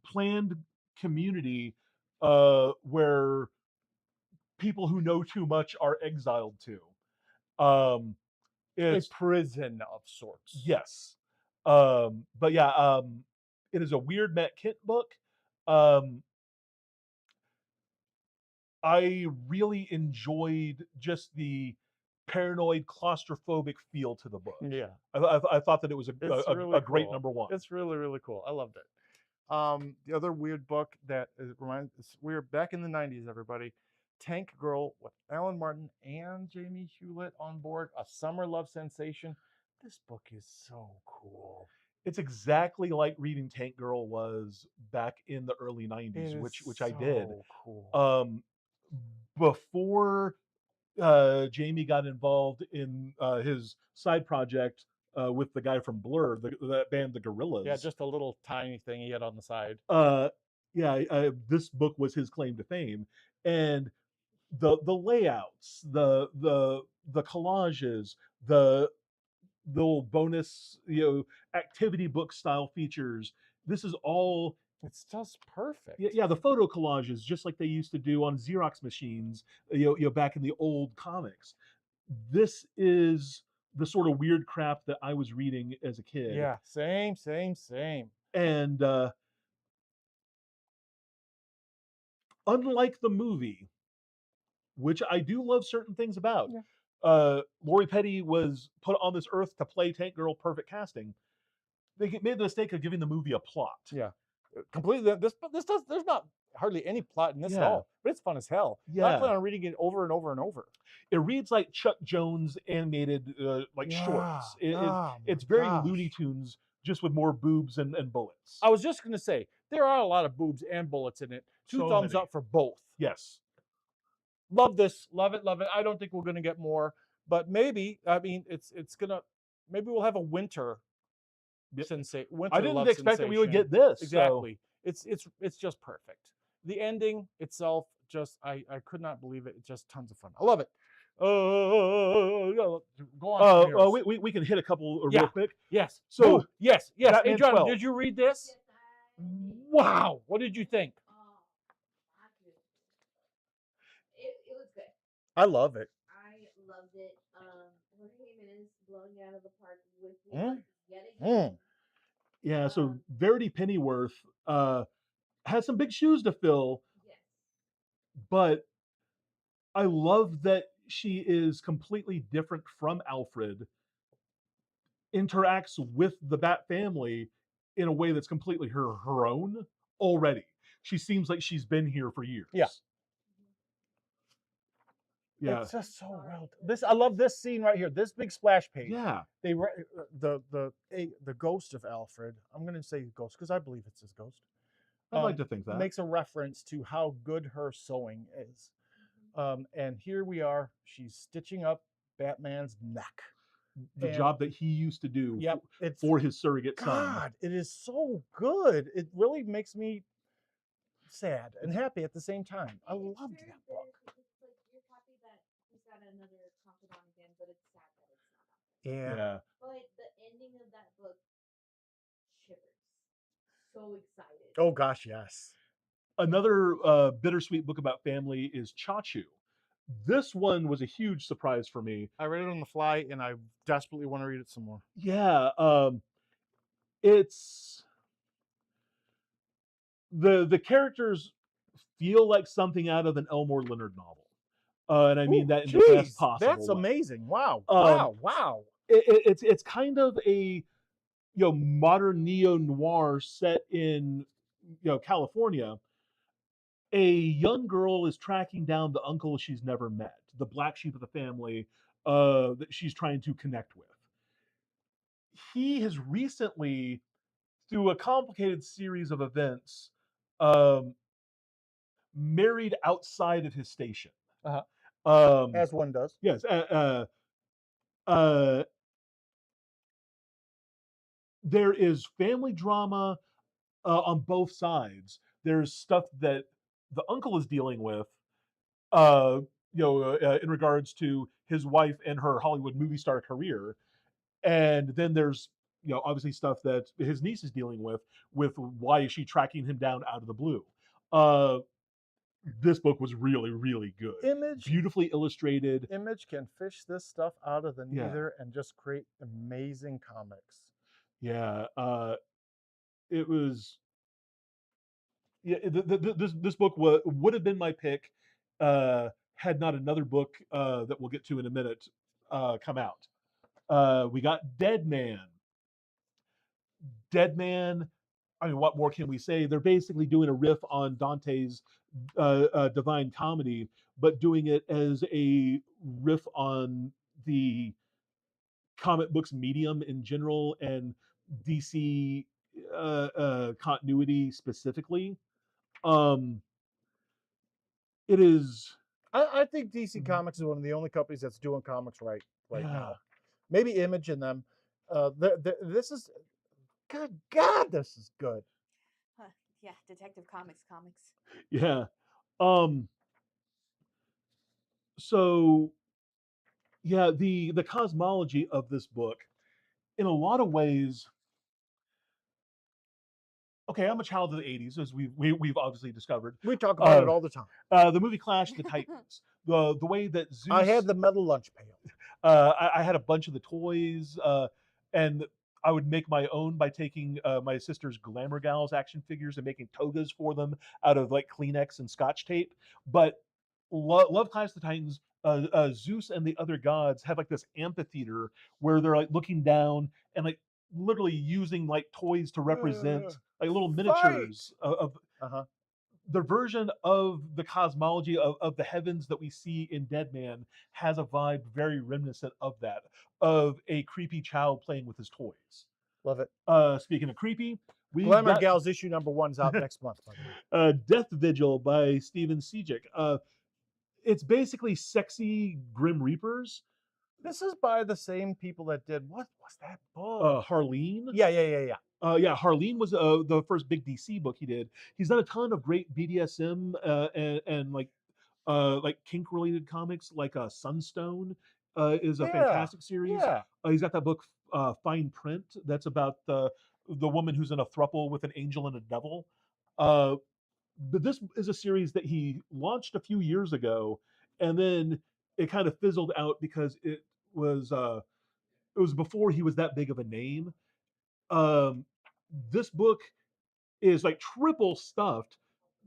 planned community where people who know too much are exiled to. A It's prison of sorts. yes. But yeah, it is a weird Matt Kent book. I really enjoyed just the paranoid, claustrophobic feel to the book. Yeah. I thought that it was It's a really great cool. number one. It's really, really cool. I loved it. The other weird book that reminds we're back in the 90s, everybody. Tank Girl with Alan Martin and Jamie Hewlett on board, a summer love sensation. This book is so cool. It's exactly like reading Tank Girl was back in the early It 90s, is which I did. so cool. Before Jamie got involved in his side project with the guy from Blur, that band, the Gorillas. Yeah, just a little tiny thing he had on the side. This book was his claim to fame, and the layouts, the collages, the little bonus, activity book style features. This is all It's just perfect. yeah, the photo collages, just like they used to do on Xerox machines, back in the old comics. This is the sort of weird crap that I was reading as a kid. Yeah, same. And unlike the movie, which I do love certain things about, Lori Petty was put on this earth to play Tank Girl, perfect casting. They made the mistake of giving the movie a plot. Yeah, completely. This does. There's not hardly any plot in this at Yeah. all, but it's fun as hell. I Yeah. plan on reading it over and over and over. It reads like Chuck Jones animated shorts. It's very Looney Tunes, just with more boobs and bullets. I was just gonna say there are a lot of boobs and bullets in it. Two So thumbs many. up for both. Yes. Love this. Love it. Love it. I don't think we're gonna get more, but maybe. I mean, it's gonna. Maybe we'll have a winter sensation. I didn't expect that we would get this. Exactly. So. It's just perfect. The ending itself, just I could not believe it. It's just tons of fun. I love it. Go on. We can hit a couple real quick. Yes. So yes. Hey, Batman John, 12. did you read this? Wow. What did you think? It was good. I love it. I loved it. Jorge Jimenez blowing it out of the park with Mm. yet again. Yeah, so Verity Pennyworth has some big shoes to fill, Yes. but I love that she is completely different from Alfred, interacts with the Bat family in a way that's completely her own already. She seems like she's been here for years. Yeah. Yeah. It's just so well. I love this scene right here. This big splash page. Yeah. They the ghost of Alfred. I'm going to say ghost because I believe it's his ghost. I'd like to think that. Makes a reference to how good her sewing is. And here we are. She's stitching up Batman's neck. The job that he used to do for his surrogate son. God, it is so good. It really makes me sad and happy at the same time. I loved that book. You're happy that he's got another confidant again, but it's sad that it's not. Yeah. But the ending of that book shivers. So excited. Oh gosh, yes. Another bittersweet book about family is Chachu. This one was a huge surprise for me. I read it on the fly, and I desperately want to read it some more. Yeah, it's the characters feel like something out of an Elmore Leonard novel, and I mean that in the best possible. That's amazing! Wow, wow. It's kind of a modern neo noir set in California. A young girl is tracking down the uncle she's never met, the black sheep of the family that she's trying to connect with. He has recently, through a complicated series of events, married outside of his station. Uh-huh. Um, As one does. yes. Uh, there is family drama on both sides. There's stuff that the uncle is dealing with, uh, in regards to his wife and her Hollywood movie star career, and then there's obviously stuff that his niece is dealing with why is she tracking him down out of the blue. Uh, this book was really, really good. Image Beautifully illustrated. Image can fish this stuff out of the Yeah. neither and just create amazing comics. Yeah. It was. Yeah. This book would have been my pick had not another book that we'll get to in a minute come out. We got Dead Man. Dead Man. I mean, what more can we say? They're basically doing a riff on Dante's Divine Comedy, but doing it as a riff on the comic books medium in general and DC continuity specifically. It is. I think DC Mhm. Comics is one of the only companies that's doing comics right Yeah. now. Maybe Image and them. This is good. God, this is good. Yeah, Detective Comics. Yeah. So yeah, the cosmology of this book, in a lot of ways. Okay, I'm a child of the '80s, as we've obviously discovered. We talk about it all the time. The movie Clash of the Titans. The way that Zeus. I had the metal lunch pail. I had a bunch of the toys, and I would make my own by taking my sister's Glamour Gals action figures and making togas for them out of like Kleenex and Scotch tape. But love Clash of the Titans. Zeus and the other gods have like this amphitheater where they're like looking down and like literally using like toys to represent like little miniatures of Uh-huh. the version of the cosmology of the heavens that we see in Dead Man has a vibe very reminiscent of that, of a creepy child playing with his toys. Love it. Speaking of creepy, we Glamour got Gals issue #1's out next month, by the way. Death Vigil by Steven Sejic. It's basically sexy Grim Reapers. This is by the same people that did what was that book? Harleen. Yeah. Yeah, Harleen was the first big DC book he did. He's done a ton of great BDSM and like kink related comics, like Sunstone is a fantastic series. Yeah. He's got that book Fine Print that's about the woman who's in a throuple with an angel and a devil. But this is a series that he launched a few years ago, and then it kind of fizzled out because it was before he was that big of a name. Um, this book is like triple stuffed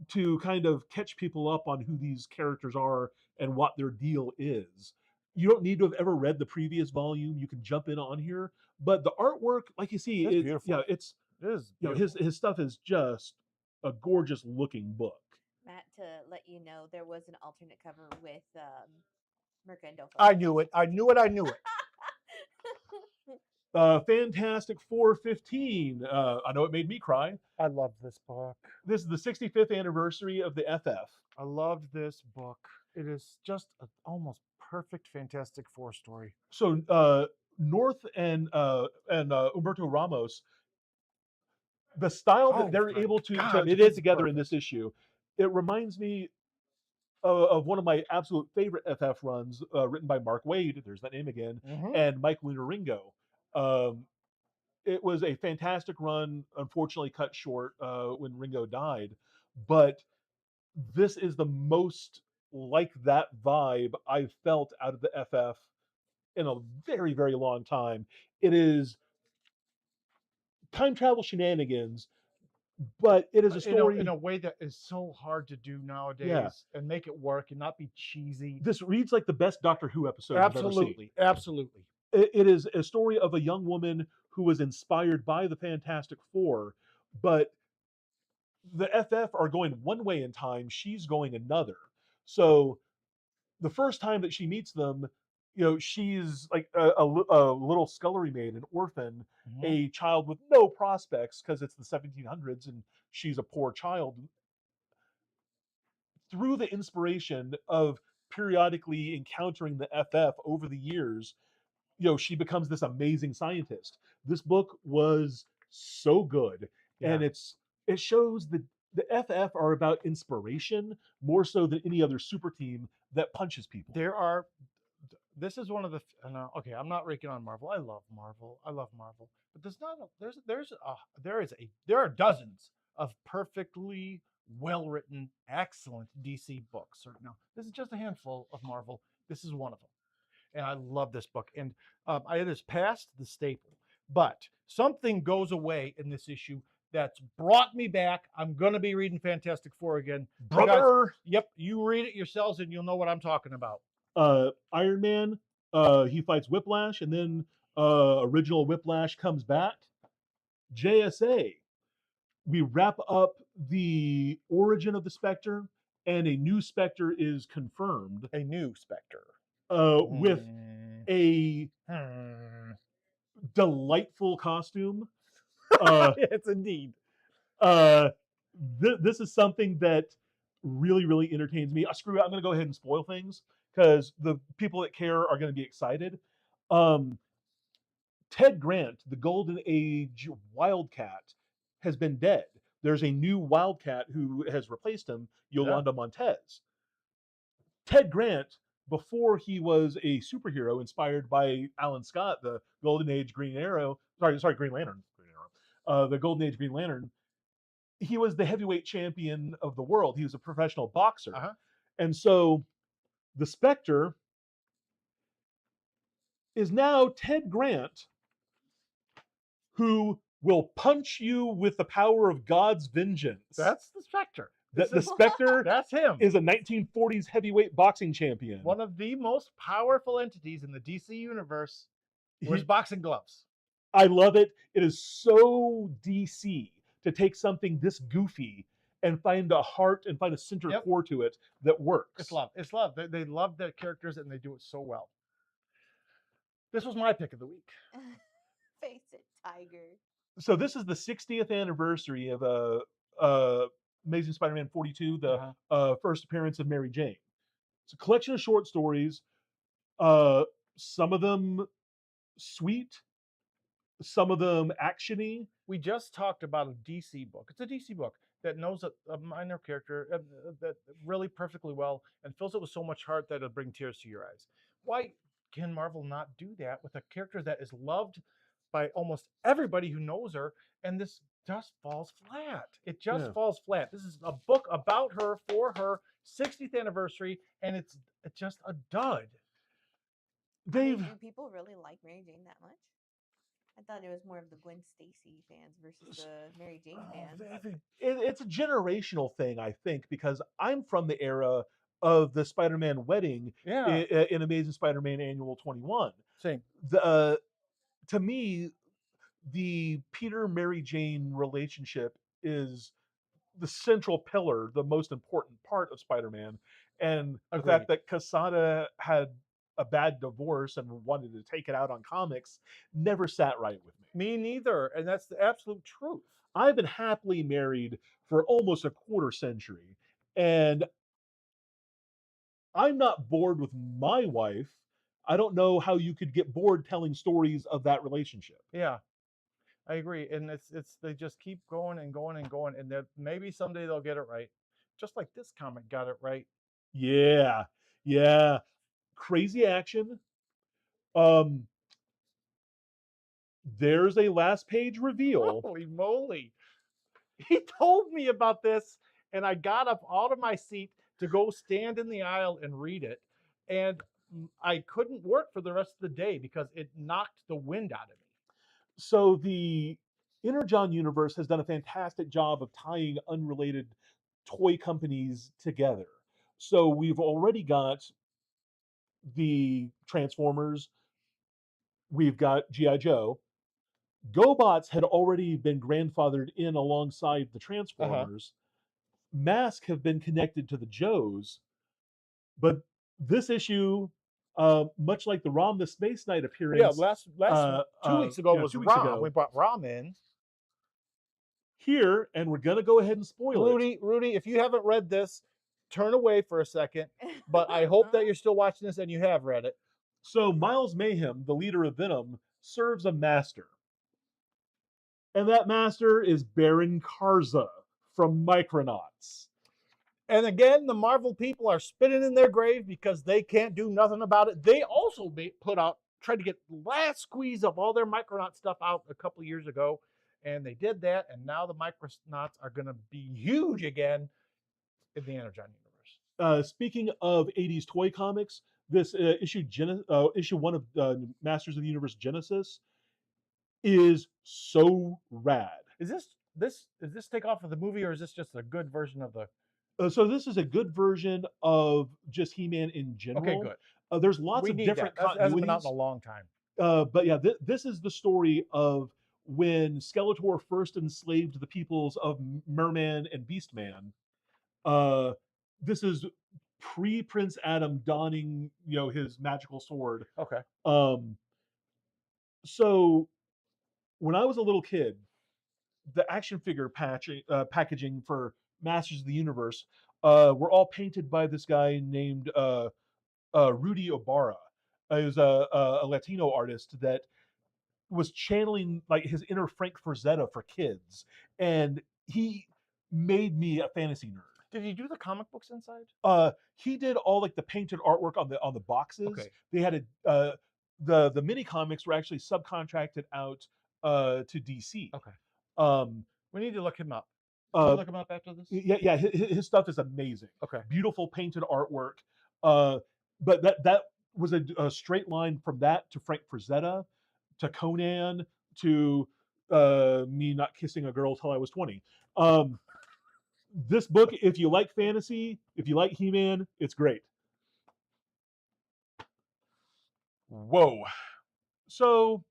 to kind of catch people up on who these characters are and what their deal is. You don't need to have ever read the previous volume. You can jump in on here, but the artwork, like you see, It's beautiful. yeah, it's It is his stuff is just a gorgeous looking book. Matt, to let you know, there was an alternate cover with Mercando. I knew it. I knew it. Fantastic 415. I know it made me cry. I love this book. This is the 65th anniversary of the FF. I loved this book. It is just an almost perfect Fantastic Four story. So North and Umberto Ramos, the style that they're able to God, put it is together in perfect. this issue, it reminds me of one of my absolute favorite FF runs, written by Mark Waid. There's that name again, and Mike Lunaringo. It was a fantastic run. Unfortunately, cut short when Ringo died, but this is the most like that vibe I've felt out of the FF in a very, very long time. It is time travel shenanigans, but it is a story in a way that is so hard to do nowadays and make it work and not be cheesy. This reads like the best Doctor Who episode I've ever seen. Absolutely. It is a story of a young woman who was inspired by the Fantastic Four, but the FF are going one way in time, she's going another. So the first time that she meets them, she's like a little scullery maid, an orphan, a child with no prospects because it's the 1700s and she's a poor child. through the inspiration of periodically encountering the FF over the years, she becomes this amazing scientist. This book was so good, Yeah. and it shows that the FF are about inspiration more so than any other super team that punches people. There are. This is one of the. Okay, I'm not raking on Marvel. I love Marvel. I love Marvel, but there's not. There are dozens of perfectly well written, excellent DC books. Or no, this is just a handful of Marvel. This is one of them, and I love this book. And it is past the staple, but something goes away in this issue that's brought me back. I'm gonna be reading Fantastic Four again, You guys- Brother, yep, you read it yourselves, and you'll know what I'm talking about. Iron Man, he fights Whiplash, and then original Whiplash comes back. JSA, we wrap up the origin of the Spectre, and a new Spectre is confirmed A new Spectre. with a Hmm. delightful costume. Yes, indeed. This is something that really, really entertains me. Screw it, I'm going to go ahead and spoil things because the people that care are going to be excited. Ted Grant, the Golden Age Wildcat, has been dead. There's a new Wildcat who has replaced him, Yolanda Montez. Ted Grant, before he was a superhero inspired by Alan Scott, the Golden Age Green Arrow, Green Lantern, the Golden Age Green Lantern, he was the heavyweight champion of the world. He was a professional boxer. And so the Spectre is now Ted Grant, who will punch you with the power of God's vengeance. That's the Spectre. The Spectre That's him. is a 1940s heavyweight boxing champion. One of the most powerful entities in the DC universe. Wears boxing gloves. I love it. It is so DC to take something this goofy and find a heart and find a center core to it that works. It's love. It's love. They love their characters and they do it so well. This was my pick of the week. Face it, Tiger. So this is the 60th anniversary of Amazing Spider-Man 42, the first appearance of Mary Jane. It's a collection of short stories. Some of them sweet, some of them actiony. We just talked about a DC book. It's a DC book that knows a minor character that really perfectly well and fills it with so much heart that it'll bring tears to your eyes. Why can Marvel not do that with a character that is loved by almost everybody who knows her, and this just falls flat? It just falls flat. This is a book about her for her 60th anniversary, and it's just a dud. Do people really like Mary Jane that much? I thought it was more of the Gwen Stacy fans versus the Mary Jane fans. It's a generational thing, I think, because I'm from the era of the Spider-Man wedding in Amazing Spider-Man Annual 21. Same. To me, the Peter-Mary Jane relationship is the central pillar, the most important part of Spider-Man. And the fact that Quesada had a bad divorce and wanted to take it out on comics never sat right with me. Me neither. And that's the absolute truth. I've been happily married for almost a quarter century, and I'm not bored with my wife. I don't know how you could get bored telling stories of that relationship. Yeah, I agree. And it's they just keep going and going and going, and that maybe someday they'll get it right. Just like this comic got it right. Yeah. Crazy action. There's a last page reveal. Holy moly. He told me about this, and I got up out of my seat to go stand in the aisle and read it. And I couldn't work for the rest of the day because it knocked the wind out of me. So the Energon universe has done a fantastic job of tying unrelated toy companies together. So we've already got the Transformers, we've got G.I. Joe. GoBots had already been grandfathered in alongside the Transformers. Mask have been connected to the Joes, but this issue, much like the Rom the Space Knight appearance, last 2 weeks ago was 2 weeks Rom. ago. We brought Rom in Here, and we're gonna go ahead and spoil it. Rudy, if you haven't read this, turn away for a second, but I hope that you're still watching this and you have read it. So Miles Mayhem, the leader of Venom, serves a master. And that master is Baron Karza from Micronauts. And again, the Marvel people are spinning in their grave because they can't do nothing about it. They also tried to get last squeeze of all their Micronaut stuff out a couple years ago, and they did that. And now the Micronauts are going to be huge again in the Energon universe. Speaking of 80s toy comics, this issue 1 of Masters of the Universe Genesis is so rad. Is this take off of the movie, or is this just a good version of the? So this is a good version of just He-Man in general. Okay, good. There's lots of different continuities. That hasn't been out in a continuities. long time. But yeah, this is the story of when Skeletor first enslaved the peoples of Merman and Beastman. This is pre-Prince Adam donning, his magical sword. Okay. So when I was a little kid, the action figure packaging for Masters of the Universe were all painted by this guy named Rudy Ibarra. He was a Latino artist that was channeling like his inner Frank Frazetta for kids, and he made me a fantasy nerd. Did he do the comic books inside? He did all like the painted artwork on the boxes. Okay. They had the mini comics were actually subcontracted out to DC. Okay. We need to look him up. Can you look him up after this? Yeah. His stuff is amazing. Okay. Beautiful painted artwork. But that was a straight line from that to Frank Frazetta, to Conan, to me not kissing a girl till I was 20. This book, if you like fantasy, if you like He-Man, it's great. Whoa. So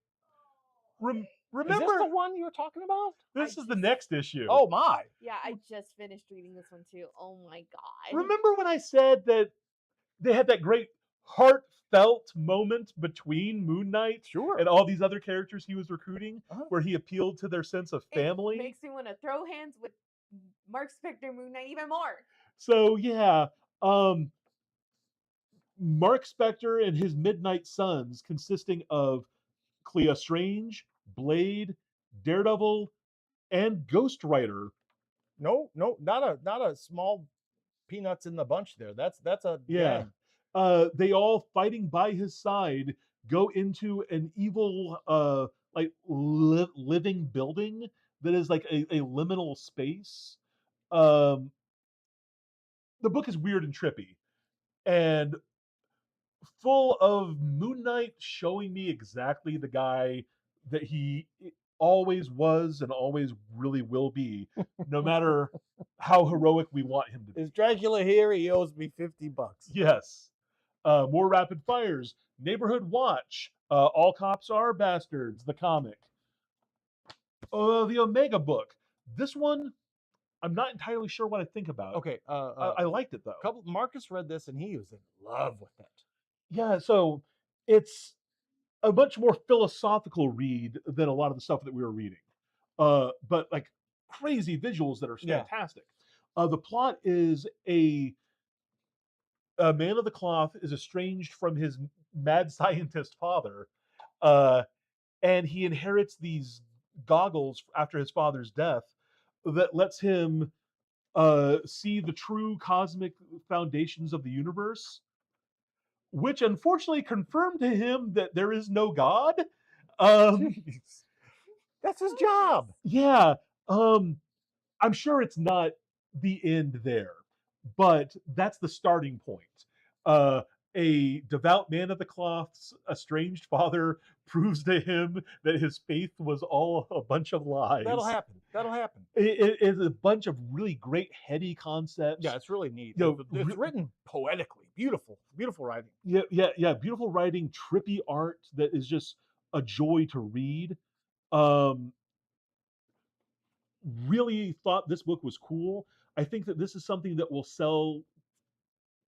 Remember remember, is this the one you were talking about? this is the next issue. Oh my. Yeah, I just finished reading this one too. Oh my god. Remember when I said that they had that great heartfelt moment between Moon Knight Sure. and all these other characters he was recruiting, Uh-huh. where he appealed to their sense of family? It makes me want to throw hands with Mark Spector Moon Knight even more. So yeah, Mark Spector and his Midnight Suns, consisting of Clea Strange, Blade, Daredevil, and Ghost Rider. No, not a small peanuts in the bunch there. That's a Yeah. gang. They all fighting by his side go into an evil living building that is like a liminal space. The book is weird and trippy and full of Moon Knight showing me exactly the guy that he always was and always really will be, no matter how heroic we want him to be. Is Dracula here? He owes me $50. Yes. More rapid fires. Neighborhood Watch. All Cops Are Bastards. The comic. The Omega book. This one, I'm not entirely sure what I think about. Okay. I liked it though. Marcus read this and he was in love with it. Yeah. So it's a much more philosophical read than a lot of the stuff that we were reading. But like crazy visuals that are Yeah. fantastic. The plot is a man of the cloth is estranged from his mad scientist father, and he inherits these goggles after his father's death that lets him see the true cosmic foundations of the universe, which unfortunately confirmed to him that there is no God. Jeez. That's his job. Yeah, I'm sure it's not the end there, but that's the starting point. A devout man of the cloth's estranged father proves to him that his faith was all a bunch of lies. That'll happen. It is a bunch of really great heady concepts. Yeah, it's really neat. You know, It's written poetically. Beautiful writing. Yeah. Beautiful writing, trippy art that is just a joy to read. Really thought this book was cool. I think that this is something that will sell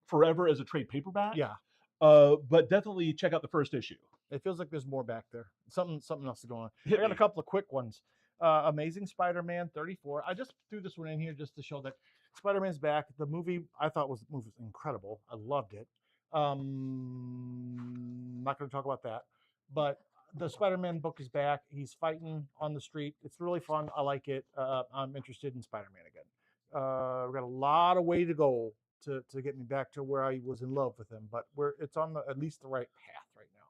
forever as a trade paperback. Yeah. But definitely check out the first issue. It feels like there's more back there. Something else is going on. Hit I got me. a couple of quick ones. Amazing Spider-Man 34. I just threw this one in here just to show that Spider-Man's back. The movie I thought was incredible. I loved it. Not going to talk about that, but the Spider-Man book is back. He's fighting on the street. It's really fun. I like it. I'm interested in Spider-Man again. We've got a lot of way to go to get me back to where I was in love with him, but it's on at least the right path right now.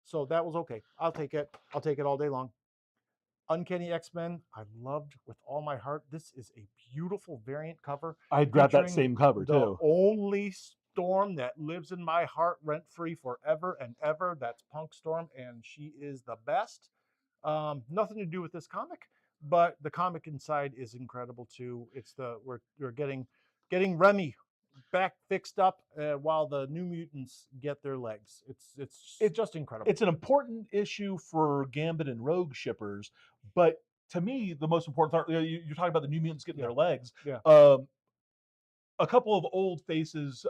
So that was okay. I'll take it. I'll take it all day long. Uncanny X-Men, I loved with all my heart. This is a beautiful variant cover. I'd grab that featuring same cover the too. only Storm that lives in my heart rent free forever and ever. That's Punk Storm, and she is the best. Nothing to do with this comic, but the comic inside is incredible too. It's we're getting Remy back fixed up while the New Mutants get their legs. It's just incredible. It's an important issue for Gambit and Rogue shippers, but to me, the most important part, you're talking about the New Mutants getting their legs. Yeah. A couple of old faces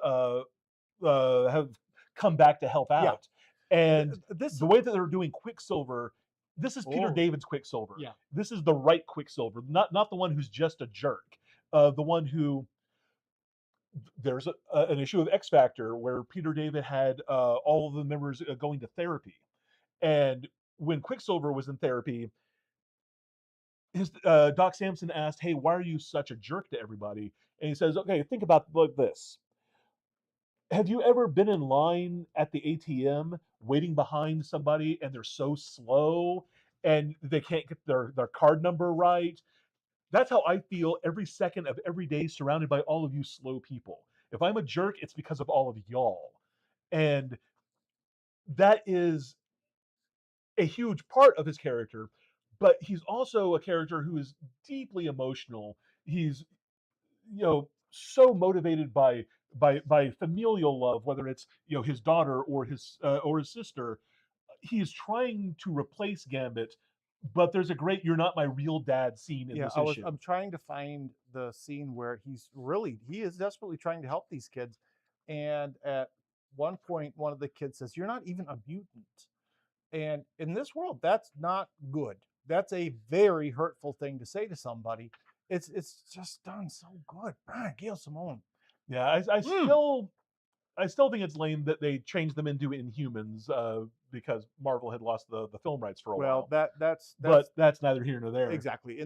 have come back to help out. And the way that they're doing Quicksilver, this is Peter David's Quicksilver. Yeah. This is the right Quicksilver, not the one who's just a jerk. The one who there's an issue of X Factor where Peter David had all of the members going to therapy, and when Quicksilver was in therapy, his Doc Samson asked, "Hey, why are you such a jerk to everybody?" And he says, "Okay, think about it like this. Have you ever been in line at the ATM waiting behind somebody and they're so slow and they can't get their card number right? That's how I feel every second of every day surrounded by all of you slow people. If I'm a jerk, it's because of all of y'all." And that is a huge part of his character, but he's also a character who is deeply emotional. He's, so motivated by familial love, whether it's his daughter or his sister. He's trying to replace Gambit, but there's a great "you're not my real dad" scene in this issue. I'm trying to find the scene where he is desperately trying to help these kids, and at one point one of the kids says, "You're not even a mutant." And in this world, that's not good. That's a very hurtful thing to say to somebody. It's just done so good. Gail Simone. Yeah, I still think it's lame that they changed them into Inhumans because Marvel had lost the film rights for a while. Well, but that's neither here nor there. Exactly.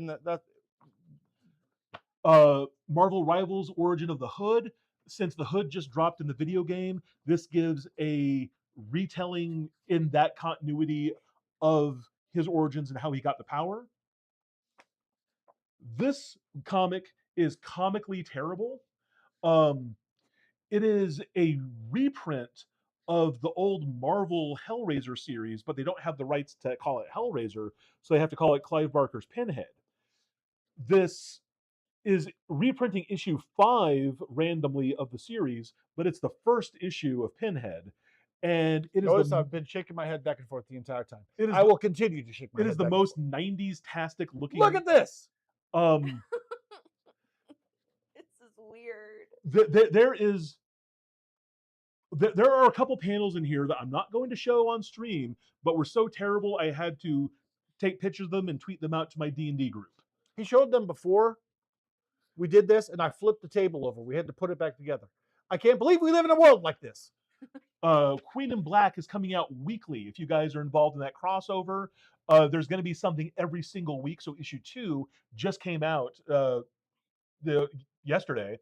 Marvel Rivals Origin of the Hood. Since the Hood just dropped in the video game, this gives a retelling in that continuity of his origins and how he got the power. This comic is comically terrible. It is a reprint of the old Marvel Hellraiser series, but they don't have the rights to call it Hellraiser, so they have to call it Clive Barker's Pinhead. This is reprinting issue 5 randomly of the series, but it's the first issue of Pinhead. And it is Notice I've been shaking my head back and forth the entire time. I will continue to shake my head. It is the most 90s-tastic looking. Look at this. This is weird. There are a couple panels in here that I'm not going to show on stream, but were so terrible I had to take pictures of them and tweet them out to my D&D group. He showed them before we did this, and I flipped the table over. We had to put it back together. I can't believe we live in a world like this. Queen in Black is coming out weekly. If you guys are involved in that crossover, there's going to be something every single week. So issue 2 just came out yesterday,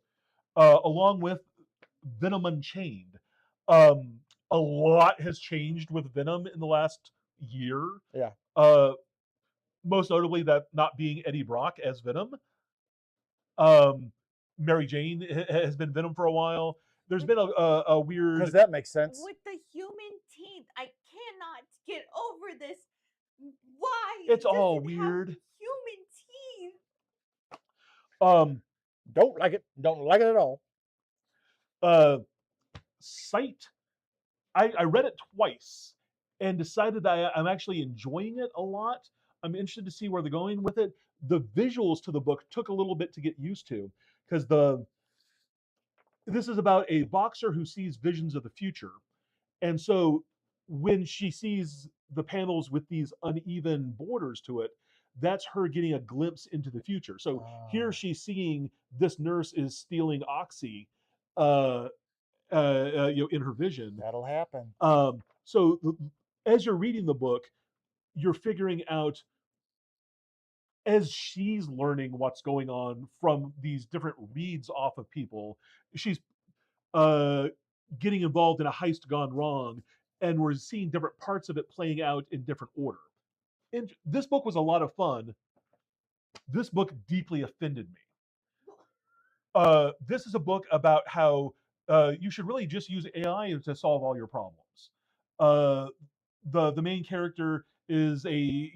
along with Venom Unchained. A lot has changed with Venom in the last year. Yeah. Most notably that not being Eddie Brock as Venom. Mary Jane has been Venom for a while. There's been a weird... Because that makes sense. With the human teeth, I cannot get over this. Why? It's all weird. Human teeth. Don't like it. Don't like it at all. Sight. I read it twice and decided that I'm actually enjoying it a lot. I'm interested to see where they're going with it. The visuals to the book took a little bit to get used to, because this is about a boxer who sees visions of the future. And so when she sees the panels with these uneven borders to it, that's her getting a glimpse into the future. So here she's seeing this nurse is stealing oxy, uh, in her vision. That'll happen. So as you're reading the book, you're figuring out as she's learning what's going on from these different reads off of people. She's uh, getting involved in a heist gone wrong, and we're seeing different parts of it playing out in different order. And this book was a lot of fun. This book deeply offended me. This is a book about how you should really just use AI to solve all your problems. Uh, the main character is a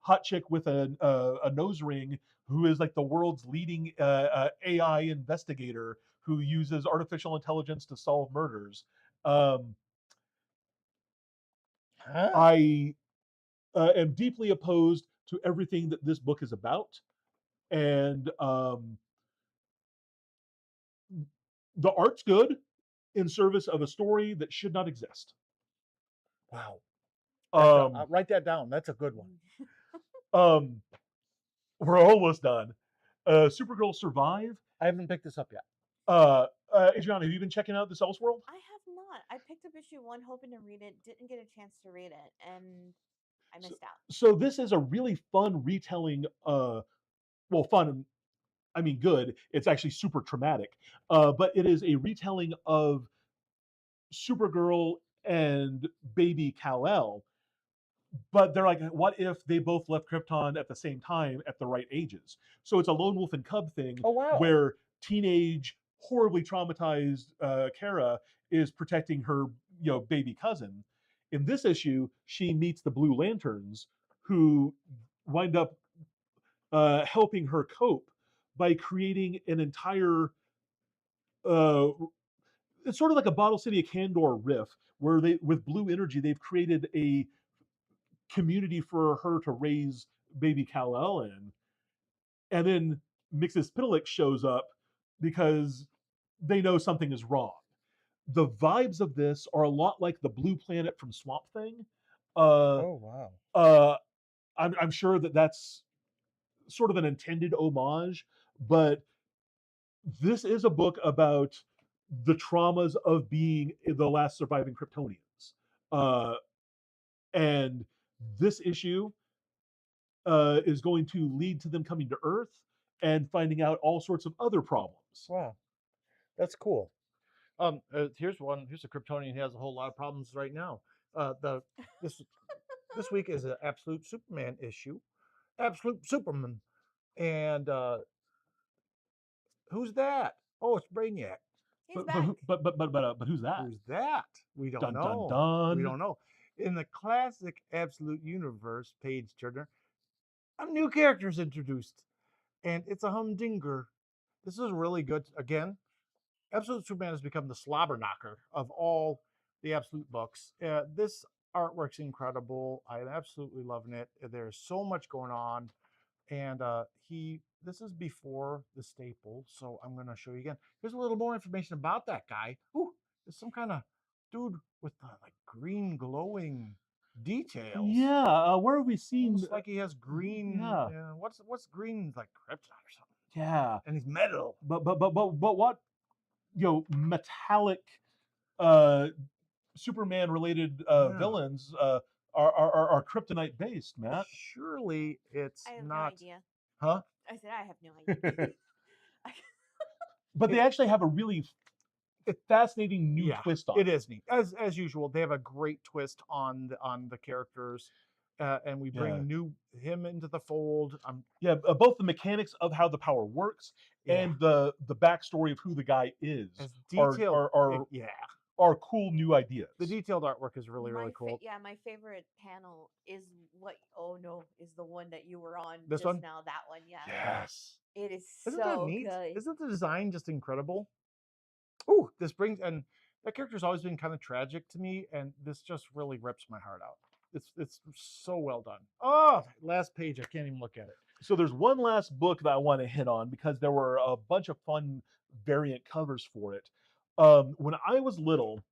hot chick with a nose ring who is like the world's leading AI investigator who uses artificial intelligence to solve murders. Huh? I am deeply opposed to everything that this book is about, and the art's good in service of a story that should not exist. Wow. Um, Write that down. That's a good one. um, we're almost done. Supergirl Survive. I haven't picked this up yet. Adriana, have you been checking out this Elseworld? I have not. I picked up issue 1 hoping to read it, didn't get a chance to read it, and I missed out. So this is a really fun retelling. Well, fun. I mean, good. It's actually super traumatic, but it is a retelling of Supergirl and baby Kal-El. But they're like, what if they both left Krypton at the same time at the right ages? So it's a lone wolf and cub thing. Oh, wow. Where teenage, horribly traumatized Kara is protecting her, baby cousin. In this issue, she meets the Blue Lanterns, who wind up helping her cope by creating an entire. It's sort of like a Bottle City of Candor riff, where they, with blue energy, they've created a community for her to raise baby Kal-El in. And then Mixes Pitalik shows up because they know something is wrong. The vibes of this are a lot like the Blue Planet from Swamp Thing. Oh, wow. I'm sure that that's sort of an intended homage, but this is a book about the traumas of being the last surviving Kryptonians. And this issue is going to lead to them coming to Earth and finding out all sorts of other problems. Wow. That's cool. Here's one. Here's a Kryptonian who has a whole lot of problems right now. This week is an Absolute Superman issue. Absolute Superman. And who's that? Oh, it's Brainiac. He's But back. who's that? Who's that? We don't Dun, know. dun, dun. We don't know. In the classic Absolute Universe page turner, a new character is introduced, and it's a humdinger. This is really good. Again, Absolute Superman has become the slobber knocker of all the Absolute books. This artwork's incredible. I'm absolutely loving it. There's so much going on, and this is before the staple, so I'm going to show you again. Here's a little more information about that guy. Ooh, there's some kind of dude with like green glowing details. Yeah, where have we seen? Looks like he has green. Yeah. What's green, like kryptonite or something? Yeah, And he's metal. but what metallic Superman related Yeah. villains are kryptonite based, Matt? Surely it's I have not. no idea. Huh? I said I have no idea. But they actually have a really fascinating new twist on it. Is neat as usual. They have a great twist on the characters, and we bring him into the fold. Both the mechanics of how the power works and the backstory of who the guy is as detailed are cool new ideas. The detailed artwork is really cool. My favorite panel is the one that you were on this just one now. That one, yeah. Yes, it is. Isn't so that neat? good. Isn't the design just incredible? Ooh, this brings, and that character's always been kind of tragic to me, and this just really rips my heart out. It's so well done. Oh, last page, I can't even look at it. So there's one last book that I want to hit on because there were a bunch of fun variant covers for it. When I was little,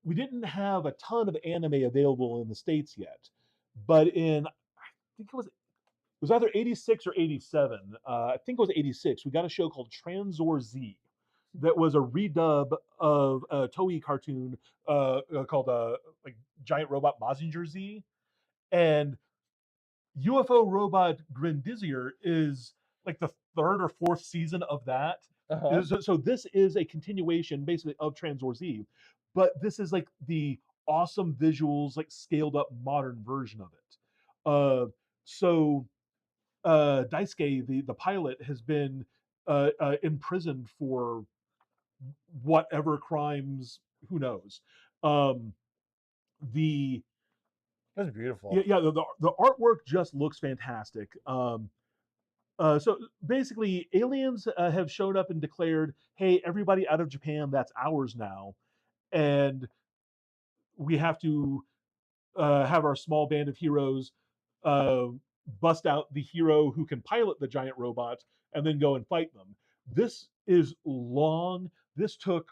we didn't have a ton of anime available in the States yet, but I think it was either 86 or 87. I think it was 86. We got a show called Transor Z that was a redub of a Toei cartoon called like Giant Robot Mazinger Z. And UFO Robot Grindizier is like the third or fourth season of that. So this is a continuation basically of Transor Z, but this is like the awesome visuals, like scaled up modern version of it. So Daisuke, the pilot, has been imprisoned for whatever crimes, who knows. The That's beautiful. yeah, the artwork just looks fantastic. So basically, aliens have showed up and declared, "Hey, everybody out of Japan, that's ours now," and we have to have our small band of heroes uh, bust out the hero who can pilot the giant robots and then go and fight them. This is long. This took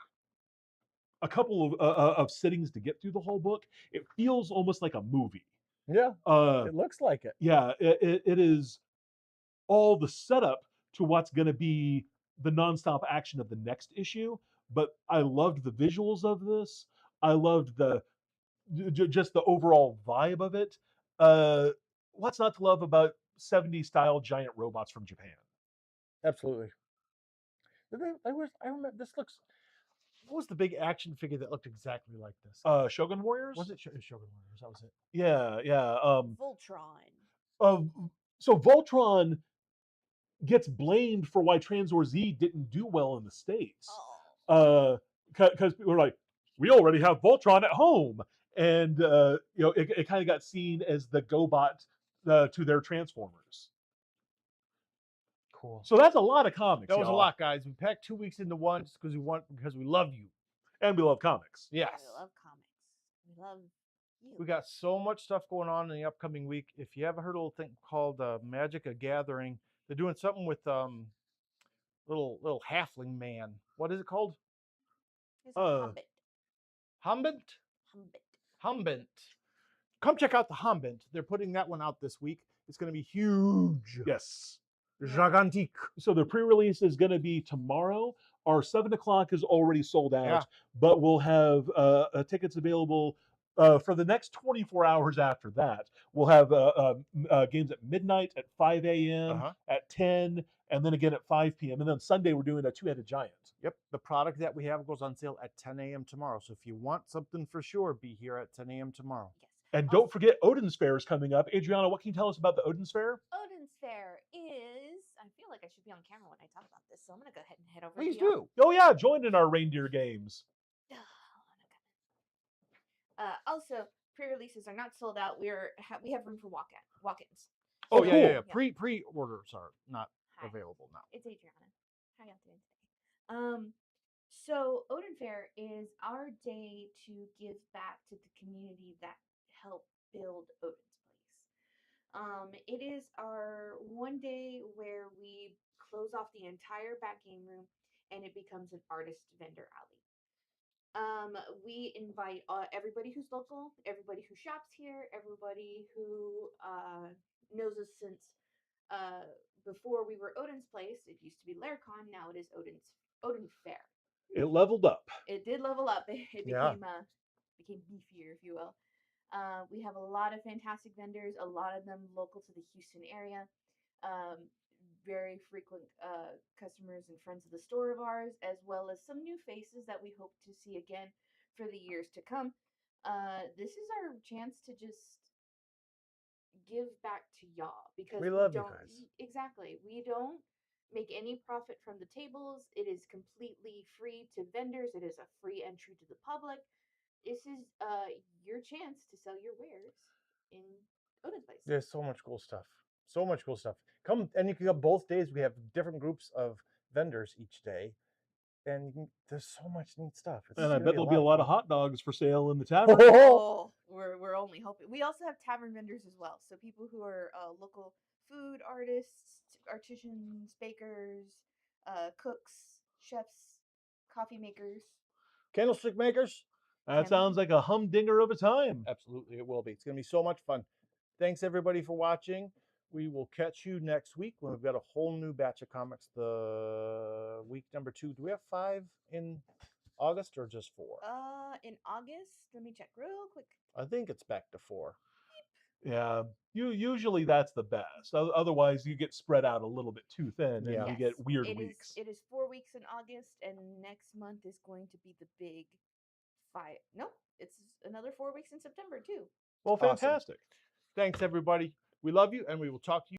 a couple of sittings to get through the whole book. It feels almost like a movie. Yeah, Uh, it looks like it. yeah, it is all the setup to what's going to be the nonstop action of the next issue. But I loved the visuals of this. I loved the just the overall vibe of it. What's not to love about 70s style giant robots from Japan? Absolutely. I remember this looks. What was the big action figure that looked exactly like this? Shogun Warriors? Was it Shogun Warriors? That was it. Yeah, yeah. Voltron. So Voltron gets blamed for why Transor Z didn't do well in the States. Because people were like, we already have Voltron at home. And it kind of got seen as the GoBot to their Transformers. Cool. So that's a lot of comics. That was a y'all. lot, guys. We packed 2 weeks into one just because we love you. And we love comics. Yes. We love comics. We love you. We got so much stuff going on in the upcoming week. If you ever heard a little thing called Magic a Gathering, they're doing something with little halfling man. What is it called? It's a Hobbit. Humbent? Humbent. Come check out the Humbent. They're putting that one out this week. It's going to be huge. Yes. Gigantique. So the pre-release is going to be tomorrow. Our 7 o'clock is already sold out, Yeah. but we'll have tickets available for the next 24 hours after that. We'll have games at midnight, at 5 a.m., at 10, and then again at 5 p.m. And then Sunday, we're doing a two-headed giant. Yep. The product that we have goes on sale at 10 a.m. tomorrow. So if you want something for sure, be here at 10 a.m. tomorrow. Yes. And don't forget, Odin's Fair is coming up. Adriana, what can you tell us about the Odin's Fair? Odin's Fair is. I feel like I should be on camera when I talk about this, so I'm gonna go ahead and head over. Please to y'all. do. Oh yeah, join in our reindeer games. Also, pre-releases are not sold out. We have room for walk-ins. Oh, Oh, yeah. cool. Pre-orders are not Hi. available now. It's Adriana. How y'all doing today? So Odin Fair is our day to give back to the community that helped build Odin's Place. It is our one day where we close off the entire back game room and it becomes an artist vendor alley. We invite everybody who's local, everybody who shops here, everybody who knows us since before we were Odin's Place. It used to be Laircon, now it is Odin Fair. It leveled up. It did level up. It Yeah. became beefier, if you will. We have a lot of fantastic vendors, a lot of them local to the Houston area. Very frequent customers and friends of the store of ours, as well as some new faces that we hope to see again for the years to come. This is our chance to just give back to y'all because We love you don't guys. exactly. We don't make any profit from the tables. It is completely free to vendors. It is a free entry to the public. This is your chance to sell your wares in Odin's Place. There's so much cool stuff. So much cool stuff. Come, and you can go both days. We have different groups of vendors each day. And there's so much neat stuff. And I gonna bet there'll be a lot of fun. hot dogs for sale in the tavern. Oh, we're only hoping. We also have tavern vendors as well. So people who are local food artists, artisans, bakers, cooks, chefs, coffee makers. Candlestick makers. That sounds like a humdinger of a time. Absolutely, it will be. It's going to be so much fun. Thanks, everybody, for watching. We will catch you next week when we've got a whole new batch of comics. The week number 2. Do we have 5 in August or just 4? In August, let me check real quick. I think it's back to 4. Yeah, usually that's the best. Otherwise, you get spread out a little bit too thin, Yeah. and you get weird it weeks. It is 4 weeks in August, and next month is going to be the big 5. Nope, it's another 4 weeks in September too. Well, Awesome. fantastic. Thanks, everybody. We love you, and we will talk to you